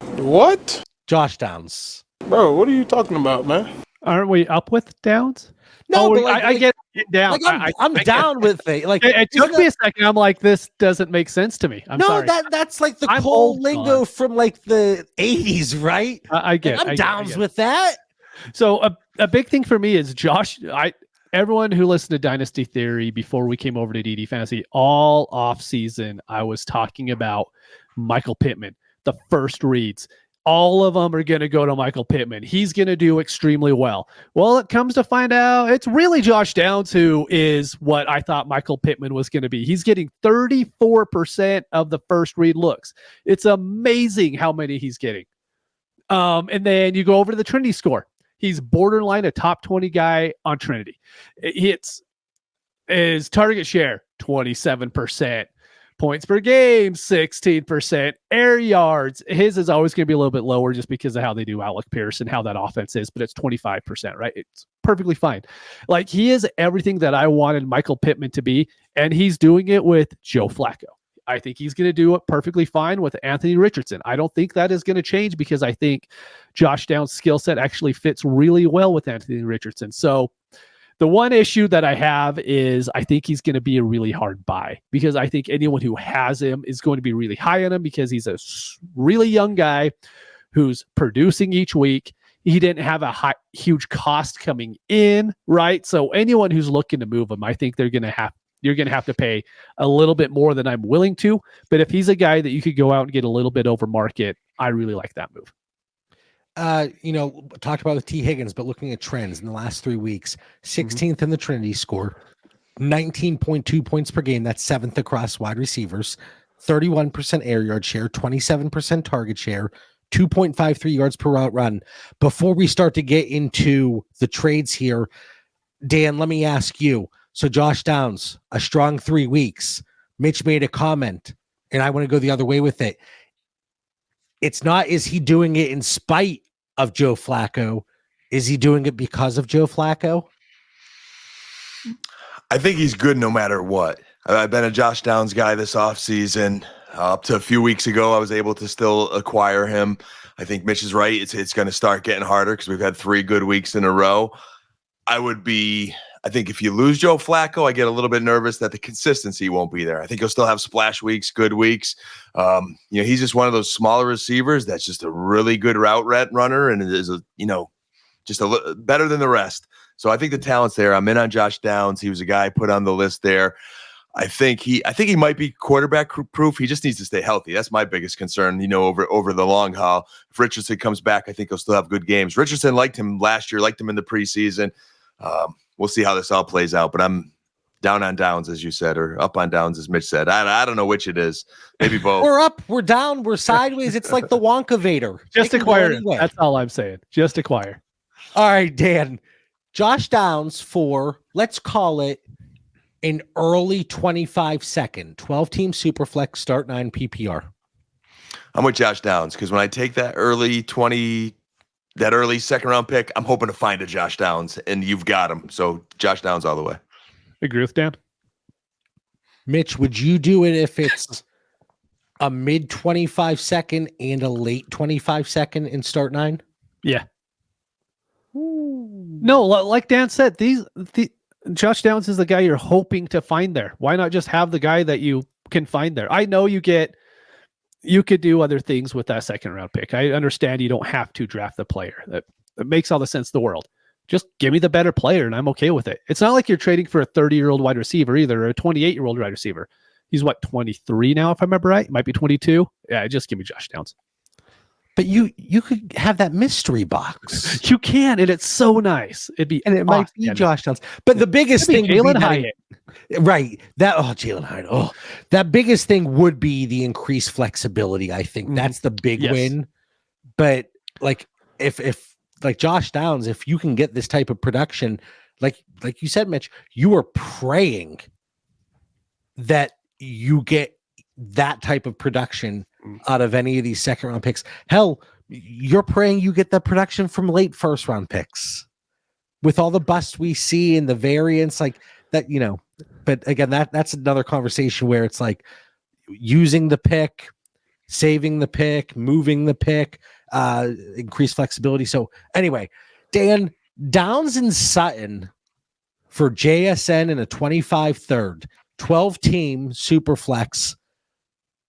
What? Josh Downs. Bro, what are you talking about, man? Aren't we up with Downs? No, but I get down. Like I'm down with it. Like it took me a second. I'm like, this doesn't make sense to me. I'm sorry. that's like the I'm Cole old, lingo John. from like the 80s, right? I get. I'm downs with that. So a big thing for me is Josh. Everyone who listened to Dynasty Theory before we came over to DD Fantasy, all off season, I was talking about Michael Pittman, the first reads. All of them are going to go to Michael Pittman. He's going to do extremely well. Well, it comes to find out it's really Josh Downs who is what I thought Michael Pittman was going to be. He's getting 34% of the first read looks. It's amazing how many he's getting. And then you go over to the Trinity score. He's borderline a top 20 guy on Trinity. His target share, 27%. Points per game, 16%. Air yards, his is always going to be a little bit lower just because of how they do Alec Pierce and how that offense is, but it's 25%, right? It's perfectly fine. Like, he is everything that I wanted Michael Pittman to be, and he's doing it with Joe Flacco. I think he's going to do it perfectly fine with Anthony Richardson. I don't think that is going to change because I think Josh Downs' skill set actually fits really well with Anthony Richardson. So the one issue that I have is I think he's going to be a really hard buy because I think anyone who has him is going to be really high on him because he's a really young guy who's producing each week. He didn't have a huge cost coming in, right? So anyone who's looking to move him, I think you're going to have to pay a little bit more than I'm willing to. But if he's a guy that you could go out and get a little bit over market, I really like that move. Talked about with Tee Higgins, but looking at trends in the last 3 weeks, 16th in the Trinity score, 19.2 points per game. That's 7th across wide receivers, 31% air yard share, 27% target share, 2.53 yards per route run. Before we start to get into the trades here, Dan, let me ask you. So Josh Downs, a strong 3 weeks. Mitch made a comment, and I want to go the other way with it. It's not, is he doing it in spite of Joe Flacco? Is he doing it because of Joe Flacco? I think he's good no matter what. I've been a Josh Downs guy this offseason. Up to a few weeks ago, I was able to still acquire him. I think Mitch is right. It's going to start getting harder because we've had 3 good weeks in a row. I think if you lose Joe Flacco, I get a little bit nervous that the consistency won't be there. I think he'll still have splash weeks, good weeks. He's just one of those smaller receivers that's just a really good route runner and is just a little better than the rest. So I think the talent's there. I'm in on Josh Downs. He was a guy I put on the list there. I think he might be quarterback proof. He just needs to stay healthy. That's my biggest concern, over the long haul. If Richardson comes back, I think he'll still have good games. Richardson liked him last year, liked him in the preseason. We'll see how this all plays out, but I'm down on Downs, as you said, or up on Downs, as Mitch said. I don't know which it is. Maybe both. We're up, we're down, we're sideways. It's like the Wonka Vader. Just acquire it. That's all I'm saying. Just acquire. All right, Dan. Josh Downs for, let's call it an early 25-second, 12-team Superflex start 9 PPR. I'm with Josh Downs because when I take that early second round pick, I'm hoping to find a Josh Downs, and you've got him. So Josh Downs all the way. Agree with Dan. Mitch, would you do it if it's a mid 25-second and a late 25-second in start 9? Yeah. No, like Dan said, Josh Downs is the guy you're hoping to find there. Why not just have the guy that you can find there? I know you get you could do other things with that second round pick. I understand you don't have to draft the player. That makes all the sense in the world. Just give me the better player and I'm okay with it. It's not like you're trading for a 30-year-old wide receiver either, or a 28-year-old wide receiver. He's 23 now, if I remember right. Might be 22. Yeah, just give me Josh Downs. But you could have that mystery box. You can, and it's so nice. It'd be, and it might be Josh Downs. But the biggest thing Jalen Hyatt. Right. Jalen Hyatt. Oh, that biggest thing would be the increased flexibility. I think that's the big win. But like if like Josh Downs, if you can get this type of production, like you said, Mitch, you are praying that you get that type of production out of any of these second round picks. Hell, you're praying you get that production from late first round picks with all the busts we see and the variance like that, you know. But again, that's another conversation where it's like using the pick, saving the pick, moving the pick, increased flexibility. So anyway, Dan, Downs and Sutton for JSN in a 25 third, 12 team super flex,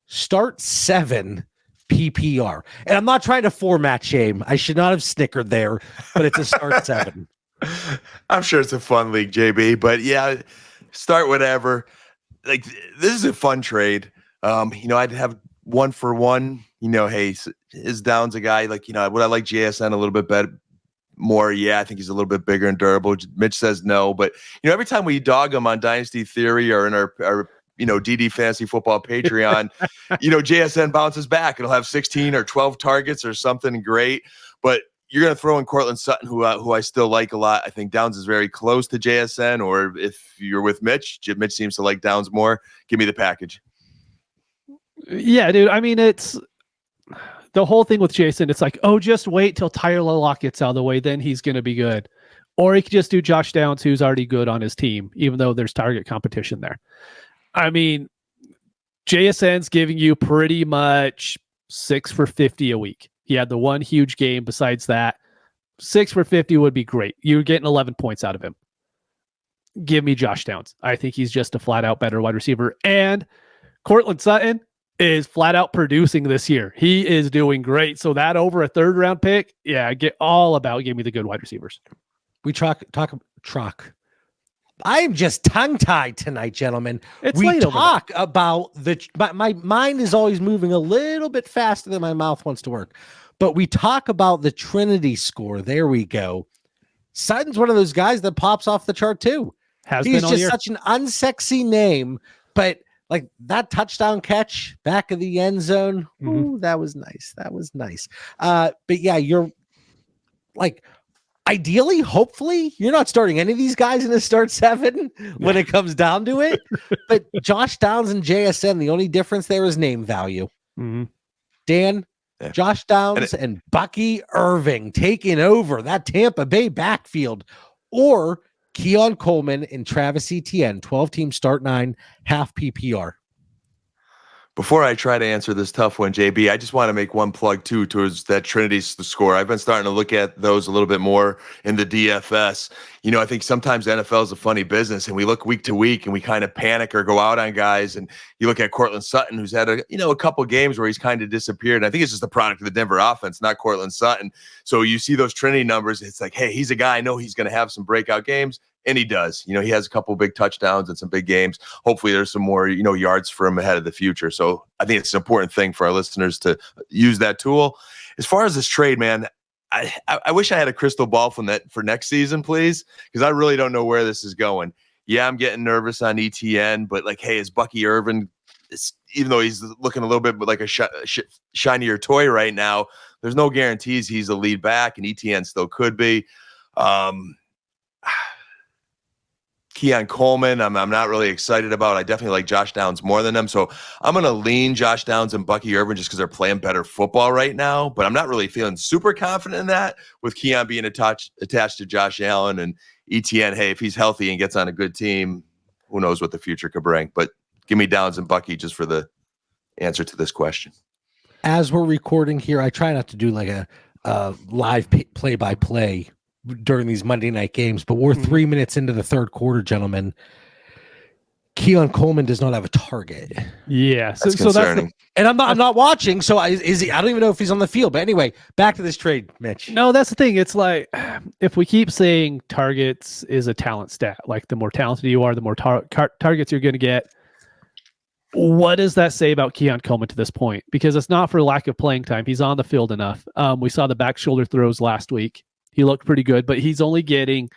start 7 PPR. And I'm not trying to format shame. I should not have snickered there, but it's a start 7. I'm sure it's a fun league, JB, but yeah, start whatever. Like, this is a fun trade. I'd have 1 for 1. Hey, is Downs a guy like, would I like JSN a little bit better? More, yeah, I think he's a little bit bigger and durable. Mitch says no, but every time we dog him on Dynasty Theory or in our DD Fantasy Football Patreon, JSN bounces back and he'll have 16 or 12 targets or something great. But you're going to throw in Courtland Sutton, who I still like a lot. I think Downs is very close to JSN, or if you're with Mitch seems to like Downs more. Give me the package. Yeah, dude. I mean, it's the whole thing with Jason. It's like, oh, just wait till Tyler Lockett's out of the way, then he's going to be good. Or he could just do Josh Downs, who's already good on his team, even though there's target competition there. I mean, JSN's giving you pretty much 6 for 50 a week. He had the one huge game. Besides that, 6 for 50 would be great. You're getting 11 points out of him. Give me Josh Downs. I think he's just a flat out better wide receiver. And Courtland Sutton is flat out producing this year. He is doing great. So that over a 3rd round pick, yeah, give me the good wide receivers. We talk. I am just tongue-tied tonight, gentlemen. We talk about my mind is always moving a little bit faster than my mouth wants to work. But we talk about the Trinity score. There we go. Sutton's one of those guys that pops off the chart too. He's just such an unsexy name, but like that touchdown catch back of the end zone. Ooh, that was nice. But yeah, you're like, ideally, hopefully, you're not starting any of these guys in a start 7 when it comes down to it. But Josh Downs and JSN, the only difference there is name value. Dan, Josh Downs and Bucky Irving taking over that Tampa Bay backfield, or Keon Coleman and Travis Etienne, 12-team start 9, half PPR. Before I try to answer this tough one, JB, I just want to make one plug too towards that Trinity score. I've been starting to look at those a little bit more in the DFS. I think sometimes the NFL is a funny business, and we look week to week and we kind of panic or go out on guys. And you look at Courtland Sutton, who's had a couple games where he's kind of disappeared. And I think it's just the product of the Denver offense, not Courtland Sutton. So you see those Trinity numbers. It's like, hey, he's a guy I know he's going to have some breakout games. And he does. He has a couple big touchdowns and some big games. Hopefully there's some more, yards for him ahead of the future. So I think it's an important thing for our listeners to use that tool. As far as this trade, man, I wish I had a crystal ball for next season, please, because I really don't know where this is going. Yeah, I'm getting nervous on ETN, but like, hey, is Bucky Irvin, even though he's looking a little bit like a shinier toy right now, there's no guarantees he's a lead back, and ETN still could be. Keon Coleman, I'm not really excited about. I definitely like Josh Downs more than him. So I'm going to lean Josh Downs and Bucky Irvin just because they're playing better football right now. But I'm not really feeling super confident in that, with Keon being attached to Josh Allen and ETN. Hey, if he's healthy and gets on a good team, who knows what the future could bring. But give me Downs and Bucky just for the answer to this question. As we're recording here, I try not to do like a live play-by-play during these Monday night games, but we're 3 minutes into the third quarter, gentlemen. Keon Coleman does not have a target. Yeah. That's concerning. And I'm not watching, so is he? I don't even know if he's on the field. But anyway, back to this trade, Mitch. No, that's the thing. It's like if we keep saying targets is a talent stat, like the more talented you are, the more targets you're going to get. What does that say about Keon Coleman to this point? Because it's not for lack of playing time. He's on the field enough. We saw the back shoulder throws last week. He looked pretty good, but he's only getting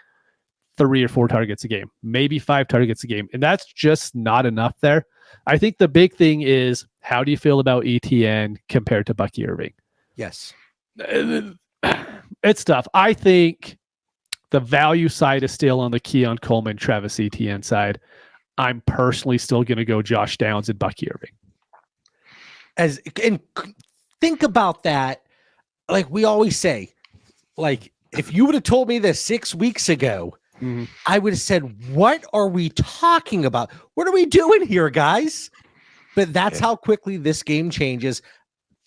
3 or 4 targets a game, maybe 5 targets a game. And that's just not enough there. I think the big thing is, how do you feel about ETN compared to Bucky Irving? Yes. It's tough. I think the value side is still on the Keon Coleman, Travis Etienne side. I'm personally still going to go Josh Downs and Bucky Irving. And think about that. Like we always say, like if you would have told me this 6 weeks ago, I would have said, what are we talking about? What are we doing here, guys? But that's how quickly this game changes.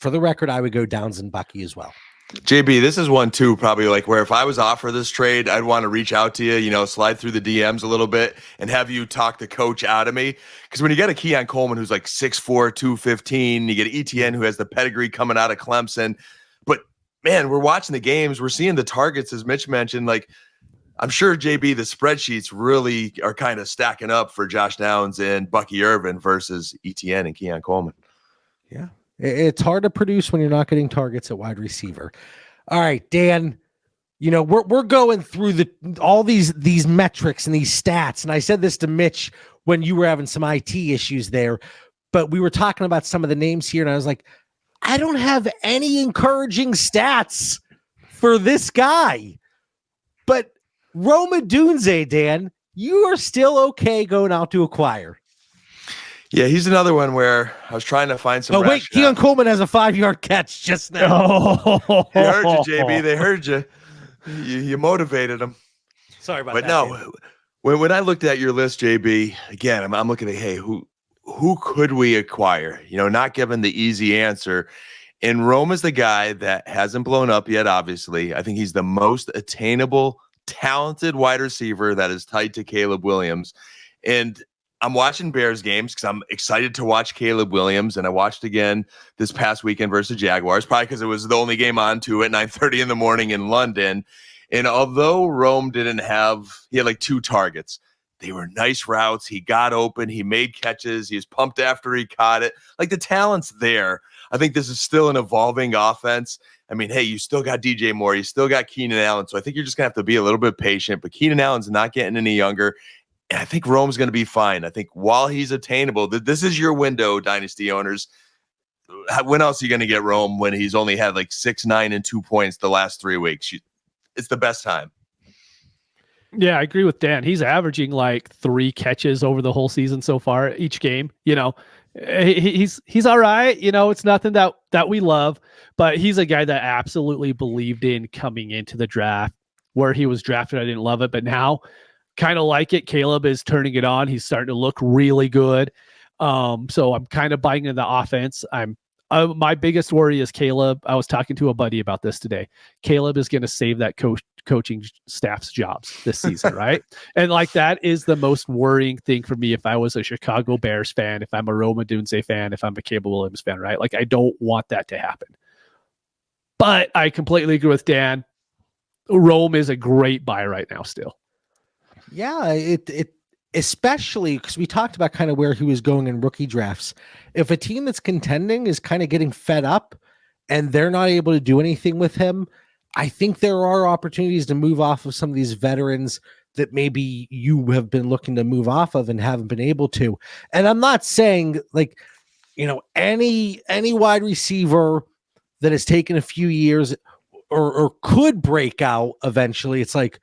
For the record, I would go Downs and Bucky as well. JB, this is one too, probably like where if I was offered this trade, I'd want to reach out to you, slide through the DMs a little bit and have you talk the coach out of me. Because when you get a Keon Coleman who's like 6'4", 215, you get ETN who has the pedigree coming out of Clemson. But man, we're watching the games, we're seeing the targets, as Mitch mentioned. Like, I'm sure, JB, the spreadsheets really are kind of stacking up for Josh Downs and Bucky Irvin versus ETN and Keon Coleman. Yeah. It's hard to produce when you're not getting targets at wide receiver. All right, Dan, we're going through all these metrics and these stats. And I said this to Mitch when you were having some IT issues there, but we were talking about some of the names here. And I was like, I don't have any encouraging stats for this guy, but Rome Odunze, Dan, you are still okay going out to acquire. Yeah, he's another one where I was trying to find some. Oh, wait, Keon Coleman has a 5-yard catch just now. They heard you, JB. They heard you. You motivated them. Sorry about that. But no, when I looked at your list, JB, again, I'm looking at, hey, who could we acquire? Not given the easy answer. And Rome is the guy that hasn't blown up yet, obviously. I think he's the most attainable, talented wide receiver that is tied to Caleb Williams. And I'm watching Bears games because I'm excited to watch Caleb Williams, and I watched again this past weekend versus Jaguars, probably because it was the only game on to at 9:30 in the morning in London. And although Rome he had like 2 targets. They were nice routes. He got open. He made catches. He was pumped after he caught it. Like, the talent's there. I think this is still an evolving offense. I mean, hey, you still got DJ Moore. You still got Keenan Allen. So I think you're just going to have to be a little bit patient. But Keenan Allen's not getting any younger. And I think Rome's going to be fine. I think while he's attainable, this is your window, Dynasty owners. When else are you going to get Rome when he's only had like 6, 9, and 2 points the last 3 weeks? It's the best time. Yeah, I agree with Dan. He's averaging like 3 catches over the whole season so far, each game. He's all right. It's nothing that we love, but he's a guy that absolutely believed in coming into the draft. Where he was drafted, I didn't love it, but now kind of like it. Caleb is turning it on. He's starting to look really good. So I'm kind of buying into the offense. My biggest worry is Caleb. I was talking to a buddy about this today. Caleb is going to save that coaching staff's jobs this season, right? And like, that is the most worrying thing for me if I was a Chicago Bears fan, if I'm a Rome Odunze fan, if I'm a Caleb Williams fan, right? Like, I don't want that to happen. But I completely agree with Dan. Rome is a great buy right now still. Yeah, it especially because we talked about kind of where he was going in rookie drafts. If a team that's contending is kind of getting fed up and they're not able to do anything with him, I think there are opportunities to move off of some of these veterans that maybe you have been looking to move off of and haven't been able to. And I'm not saying like, any wide receiver that has taken a few years or could break out eventually. It's like,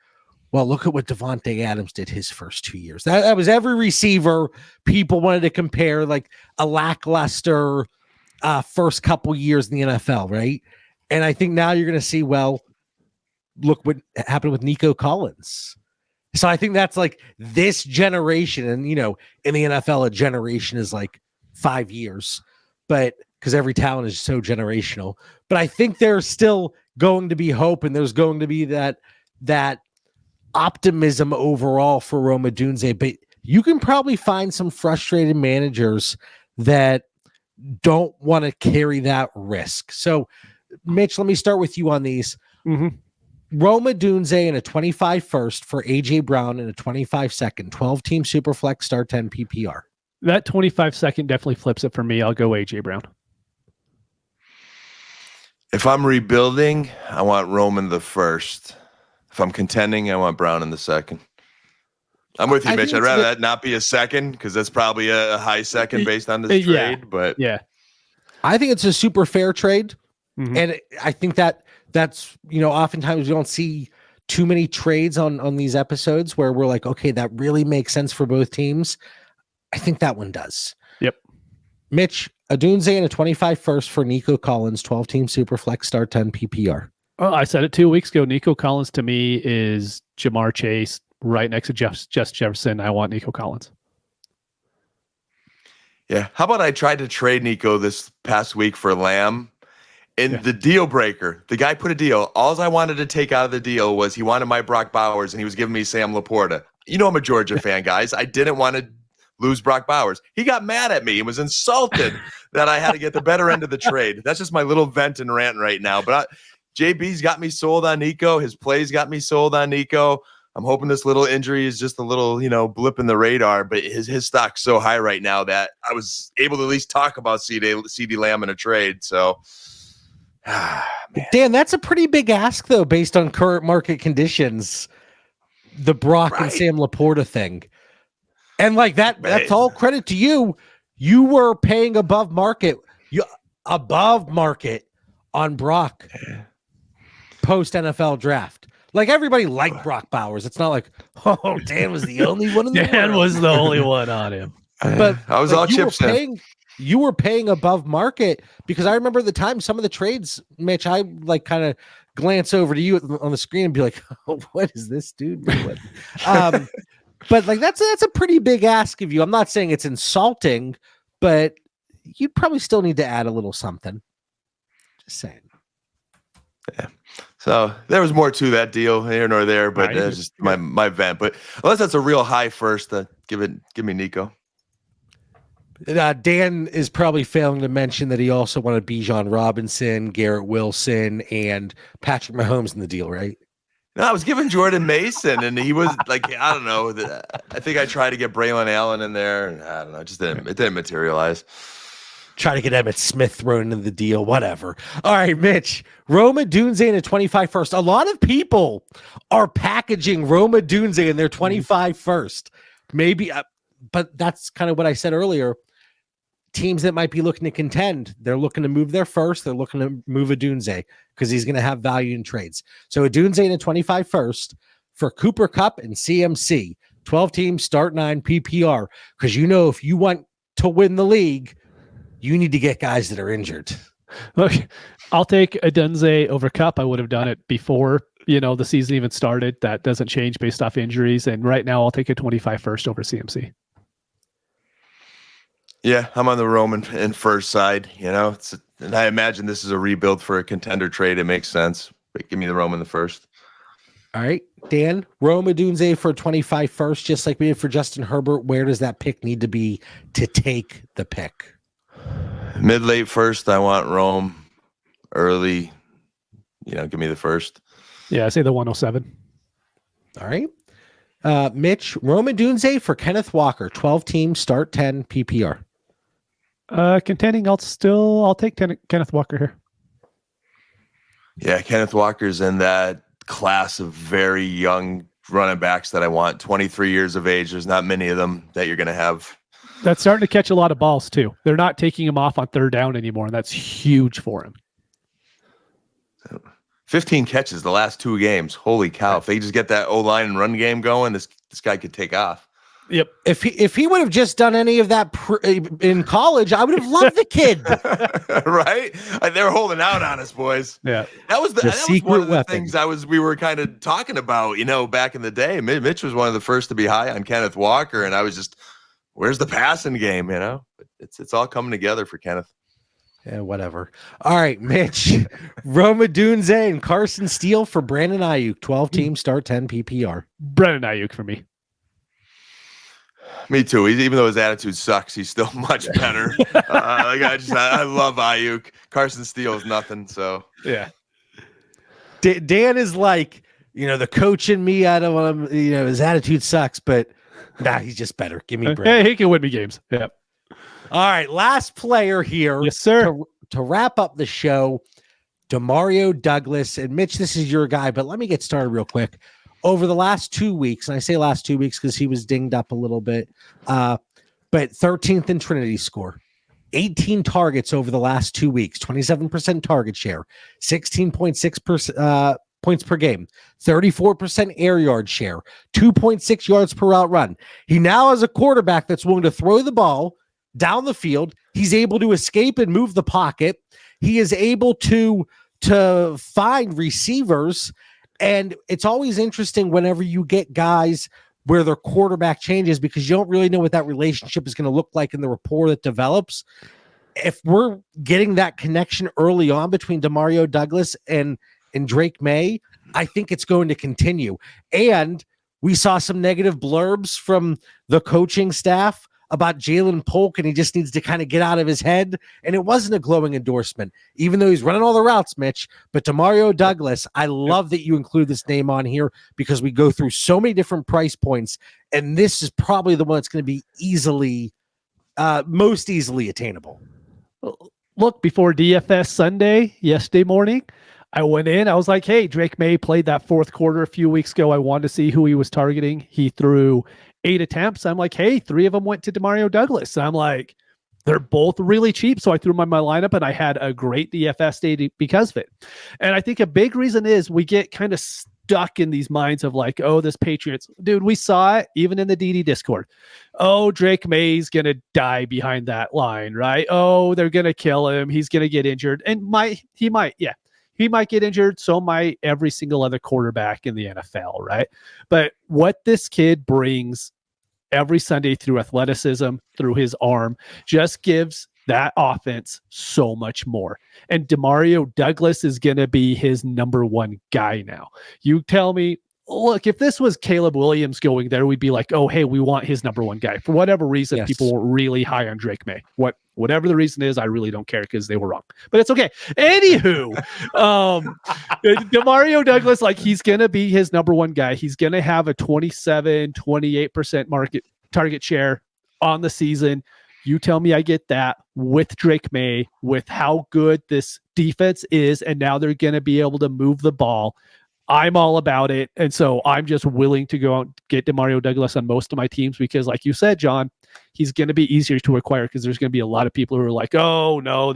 well, look at what Devontae Adams did his first 2 years. That was every receiver people wanted to compare, like a lackluster first couple years in the NFL, right? And I think now you're going to see, well, look what happened with Nico Collins. So I think that's like this generation. And, in the NFL, a generation is like 5 years, but because every talent is so generational. But I think there's still going to be hope, and there's going to be that optimism overall for Rome Odunze, but you can probably find some frustrated managers that don't want to carry that risk. So, Mitch, let me start with you on these. Mm-hmm. Rome Odunze in a 25 first for AJ Brown in a 25 second, 12-team Superflex start 10 PPR. That 25 second definitely flips it for me. I'll go AJ Brown. If I'm rebuilding, I want Roman the first. If I'm contending, I want Brown in the second. I'm with you, Mitch. I'd rather that not be a second because that's probably a high second based on this trade. But yeah, I think it's a super fair trade. Mm-hmm. And I think that's, oftentimes we don't see too many trades on these episodes where we're like, okay, that really makes sense for both teams. I think that one does. Yep. Mitch, Odunze in a 25 first for Nico Collins, 12-team Superflex start 10 PPR. Oh, I said it 2 weeks ago. Nico Collins to me is Jamar Chase right next to Jess Jefferson. I want Nico Collins. Yeah. How about I tried to trade Nico this past week for Lamb? And the deal breaker, the guy put a deal. All I wanted to take out of the deal was he wanted my Brock Bowers and he was giving me Sam Laporta. You know I'm a Georgia fan, guys. I didn't want to lose Brock Bowers. He got mad at me and was insulted that I had to get the better end of the trade. That's just my little vent and rant right now. But JB's got me sold on Nico. His plays got me sold on Nico. I'm hoping this little injury is just a little, blip in the radar, but his stock's so high right now that I was able to at least talk about CD Lamb in a trade. So, Dan, that's a pretty big ask, though, based on current market conditions. The Brock and Sam Laporta thing. And like that's all credit to you. You were paying above market. Above market on Brock post NFL draft. Like everybody liked Brock Bowers. It's not like, oh, Dan was the only one in the Dan world. was the only one on him. But I was all chips in. You were paying above market because I remember the time some of the trades, Mitch, I like kind of glance over to you on the screen and be like, oh, what is this dude doing? But like that's a pretty big ask of you. I'm not saying it's insulting, but you probably still need to add a little something. Just saying. Yeah. So there was more to that deal here nor there, but that's just my vent. But unless that's a real high first, give me Nico. Dan is probably failing to mention that he also wanted Bijan Robinson, Garrett Wilson, and Patrick Mahomes in the deal, right? No, I was giving Jordan Mason, and he was like, I don't know. I think I tried to get Braylon Allen in there, and I don't know. It didn't materialize. Try to get Emmitt Smith thrown into the deal, whatever. All right, Mitch. Rome Odunze in a 25 first. A lot of people are packaging Rome Odunze in their 25 first. Maybe, but that's kind of what I said earlier. Teams that might be looking to contend, they're looking to move their first. They're looking to move Odunze because he's going to have value in trades. So Odunze in a 25 first for Cooper Kupp and CMC. 12 teams, start 9 PPR. Because if you want to win the league, you need to get guys that are injured. Look, I'll take Odunze over Kupp. I would have done it before the season even started. That doesn't change based off injuries. And right now, I'll take a 25 first over CMC. Yeah, I'm on the Roman in first side. And I imagine this is a rebuild for a contender trade. It makes sense. But give me the Roman the first. All right, Dan, Rome Odunze for 25 first, just like we did for Justin Herbert. Where does that pick need to be to take the pick? Mid-late first, I want Rome. Early, give me the first. Yeah, I say the 107. All right. Mitch, Rome Odunze for Kenneth Walker, 12 teams, start 10 PPR. Contending, I'll take Kenneth Walker here. Yeah, Kenneth Walker's in that class of very young running backs that I want. 23 years of age. There's not many of them that you're going to have. That's starting to catch a lot of balls too. They're not taking him off on third down anymore, and that's huge for him. 15 catches the last 2 games. Holy cow. If they just get that O-line and run game going, this guy could take off. Yep. If he would have just done any of that in college, I would have loved the kid. Right? They were holding out on us, boys. Yeah. That was secret one of the weapon. things we were kind of talking about, back in the day. Mitch was one of the first to be high on Kenneth Walker, and I was just, where's the passing game, But it's all coming together for Kenneth. Yeah, whatever. All right, Mitch. Rome Odunze and Carson Steele for Brandon Ayuk. 12 teams, start 10 PPR. Brandon Ayuk for me. Me too. Even though his attitude sucks, he's still much better. I love Ayuk. Carson Steele is nothing. So Yeah. Dan is like, the coach in me. I don't want him. His attitude sucks, but he's just better. Give me bread. Hey, he can win me games. Yeah. All right, last player here. Yes, sir. To wrap up the show, Demario Douglas. And Mitch, this is your guy, but let me get started real quick. Over the last 2 weeks, and I say last 2 weeks because he was dinged up a little bit, but 13th in Trinity score, 18 targets over the last 2 weeks, 27% target share, 16.6% points per game, 34% air yard share, 2.6 yards per route run. He now has a quarterback that's willing to throw the ball down the field. He's able to escape and move the pocket. He is able to find receivers. And it's always interesting whenever you get guys where their quarterback changes because you don't really know what that relationship is going to look like in the rapport that develops. If we're getting that connection early on between Demario Douglas and Drake May, I think it's going to continue. And we saw some negative blurbs from the coaching staff about Jalen Polk, and he just needs to kind of get out of his head. And it wasn't a glowing endorsement, even though he's running all the routes, Mitch. But Demario Douglas, I love that you include this name on here because we go through so many different price points, and this is probably the one that's going to be most easily attainable. Look, before DFS Sunday yesterday morning, I went in. I was like, hey, Drake May played that fourth quarter a few weeks ago. I wanted to see who he was targeting. He threw 8 attempts. I'm like, hey, 3 of them went to Demario Douglas. I'm like, they're both really cheap. So I threw them in my lineup and I had a great DFS day because of it. And I think a big reason is we get kind of stuck in these minds of like, oh, this Patriots, dude, we saw it even in the DD Discord. Oh, Drake May's going to die behind that line, right? Oh, they're going to kill him. He's going to get injured. And he might get injured. So might every single other quarterback in the NFL, right? But what this kid brings every Sunday through athleticism, through his arm, just gives that offense so much more. And Demario Douglas is going to be his number one guy now. You tell me, look, if this was Caleb Williams going there, we'd be like, oh, hey, we want his number one guy. For whatever reason, yes. People were really high on Drake May. Whatever the reason is, I really don't care because they were wrong. But it's okay. Anywho, Demario Douglas, like he's going to be his number one guy. He's going to have a 28% market target share on the season. You tell me I get that with Drake May, with how good this defense is, and now they're going to be able to move the ball. I'm all about it. And so I'm just willing to go out and get Demario Douglas on most of my teams because, like you said, John, he's going to be easier to acquire because there's going to be a lot of people who are like, oh, no,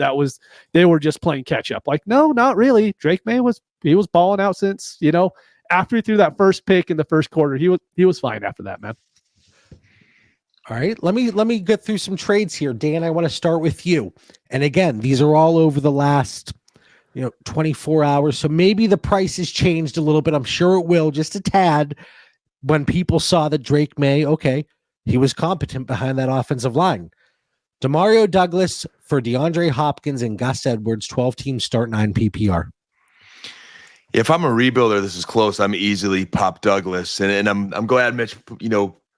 they were just playing catch up. Like, no, not really. Drake May was balling out since, after he threw that first pick in the first quarter, he was fine after that, man. All right, let me get through some trades here. Dan, I want to start with you. And again, these are all over the last 24 hours. So maybe the price has changed a little bit. I'm sure it will, just a tad, when people saw that Drake May, okay, he was competent behind that offensive line. Demario Douglas for DeAndre Hopkins and Gus Edwards, 12-team start 9 PPR. If I'm a rebuilder, this is close. I'm easily pop Douglas. And I'm glad Mitch,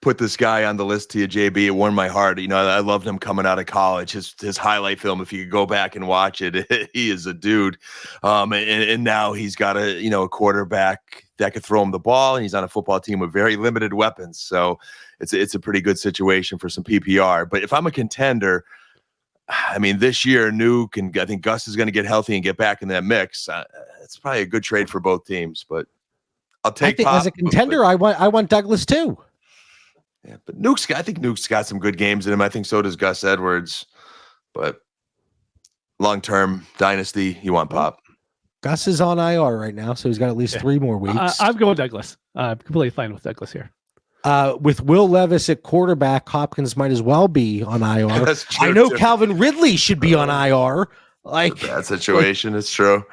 put this guy on the list to you, JB. It warmed my heart. I loved him coming out of college. His highlight film, if you could go back and watch it, he is a dude. And now he's got a quarterback that could throw him the ball, and he's on a football team with very limited weapons. So it's a pretty good situation for some PPR. But if I'm a contender, I mean, this year, Nuke and I think Gus is going to get healthy and get back in that mix. It's probably a good trade for both teams. But I'll take. I think as a contender, I want Douglas too. Yeah, but I think Nuke's got some good games in him. I think so does Gus Edwards. But long-term dynasty, you want Pop. Gus is on IR right now, so he's got at least 3 more weeks. I'm going Douglas. I'm completely fine with Douglas here. With Will Levis at quarterback, Hopkins might as well be on IR. That's true, I know too. Calvin Ridley should be on IR. That situation is true.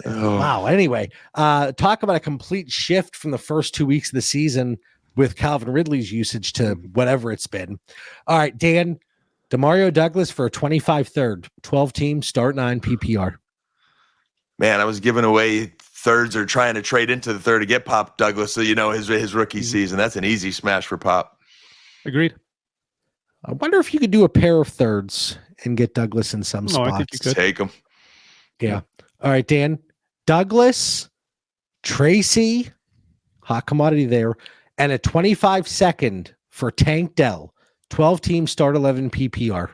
Wow. Anyway, talk about a complete shift from the first 2 weeks of the season with Calvin Ridley's usage to whatever it's been. All right, Dan, Demario Douglas for a 25 third, 12-team start 9 PPR. Man, I was giving away thirds or trying to trade into the third to get Pop Douglas. So his rookie season. That's an easy smash for Pop. Agreed. I wonder if you could do a pair of thirds and get Douglas in some I think you spots. could. Take him. Yeah. All right, Dan. Douglas, Tracy, hot commodity there, and a 25-second for Tank Dell. 12-team start 11 PPR.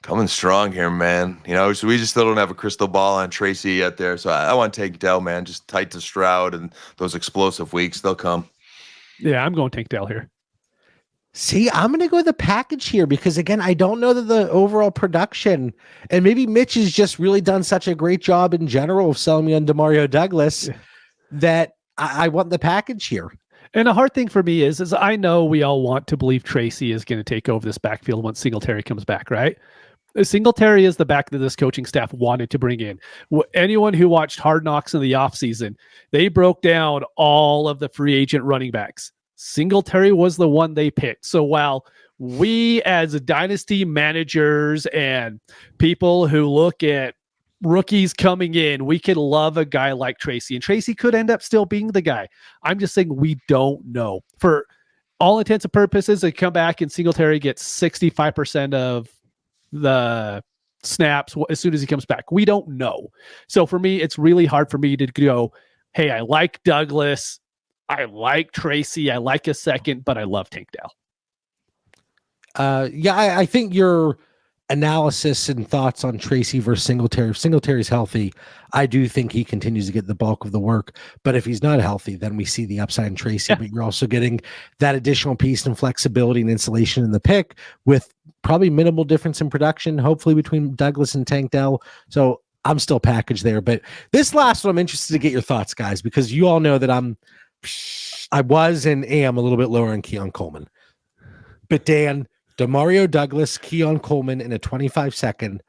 Coming strong here, man. So we just still don't have a crystal ball on Tracy yet there. So I want to take Dell, man. Just tight to Stroud, and those explosive weeks, they'll come. Yeah, I'm going Tank Dell here. See, I'm going to go with the package here because, again, I don't know that the overall production, and maybe Mitch has just really done such a great job in general of selling me on Demario Douglas that I want the package here. And a hard thing for me is I know we all want to believe Tracy is going to take over this backfield once Singletary comes back, right? Singletary is the back that this coaching staff wanted to bring in. Anyone who watched Hard Knocks in the offseason, they broke down all of the free agent running backs. Singletary was the one they picked. So while we as dynasty managers and people who look at rookies coming in, we can love a guy like Tracy, and Tracy could end up still being the guy. I'm just saying we don't know. For all intents and purposes, they come back and Singletary gets 65% of the snaps as soon as he comes back. We don't know. So for me, it's really hard for me to go, hey, I like Douglas, I like Tracy, I like a second, but I love Tank Dell. I think your analysis and thoughts on Tracy versus Singletary. If Singletary's healthy, I do think he continues to get the bulk of the work. But if he's not healthy, then we see the upside in Tracy. Yeah. But you're also getting that additional piece and flexibility and insulation in the pick with probably minimal difference in production, hopefully between Douglas and Tank Dell. So I'm still packaged there. But this last one, I'm interested to get your thoughts, guys, because you all know that I was and am a little bit lower on Keon Coleman. But Dan, Demario Douglas, Keon Coleman in a 25-second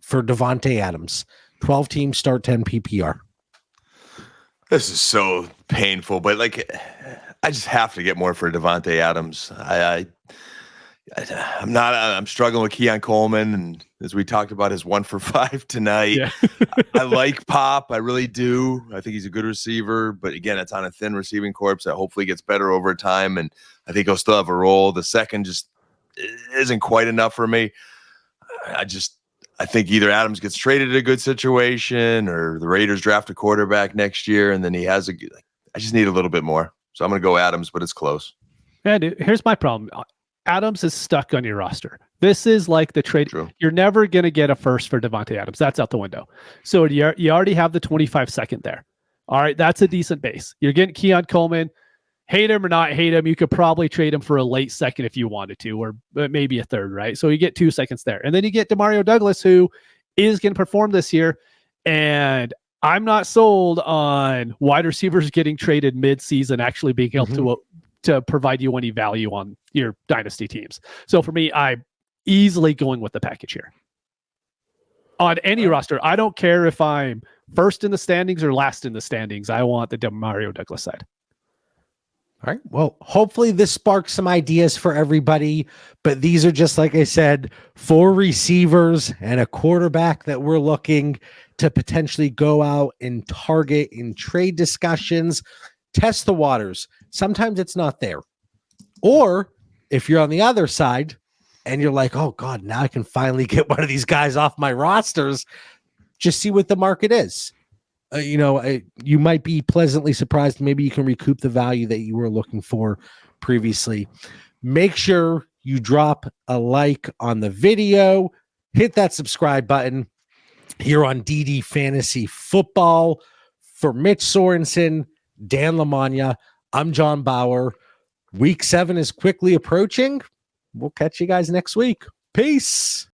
for Devontae Adams. 12-team start 10 PPR. This is so painful, but I just have to get more for Devontae Adams. I'm struggling with Keon Coleman, and as we talked about his 1 for 5 tonight. Yeah. I like Pop, I really do. I think he's a good receiver, but again, it's on a thin receiving corps that hopefully gets better over time, and I think he'll still have a role. The second just isn't quite enough for me. I think either Adams gets traded at a good situation or the Raiders draft a quarterback next year, and then he has I just need a little bit more. So I'm going to go Adams, but it's close. Yeah, dude, here's my problem. Adams is stuck on your roster. This is like the trade. True. You're never going to get a first for Devontae Adams. That's out the window. So you already have the 25-second there. All right, that's a decent base. You're getting Keon Coleman. Hate him or not hate him, you could probably trade him for a late second if you wanted to, or maybe a third, right? So you get 2 seconds there. And then you get Demario Douglas, who is going to perform this year. And I'm not sold on wide receivers getting traded mid-season actually being able to provide you any value on your dynasty teams. So for me, I'm easily going with the package here. On any roster, I don't care if I'm first in the standings or last in the standings. I want the Demario Douglas side. All right. Well, hopefully this sparks some ideas for everybody, but these are just, like I said, 4 receivers and a quarterback that we're looking to potentially go out and target in trade discussions, test the waters. Sometimes it's not there. Or if you're on the other side and you're like, oh God, now I can finally get one of these guys off my rosters, just see what the market is. You might be pleasantly surprised. Maybe you can recoup the value that you were looking for previously. Make sure you drop a like on the video, hit that subscribe button here on DD Fantasy Football. For Mitch Sorensen, Dan Lamagna, I'm John Bauer. Week 7 is quickly approaching. We'll catch you guys next week. Peace.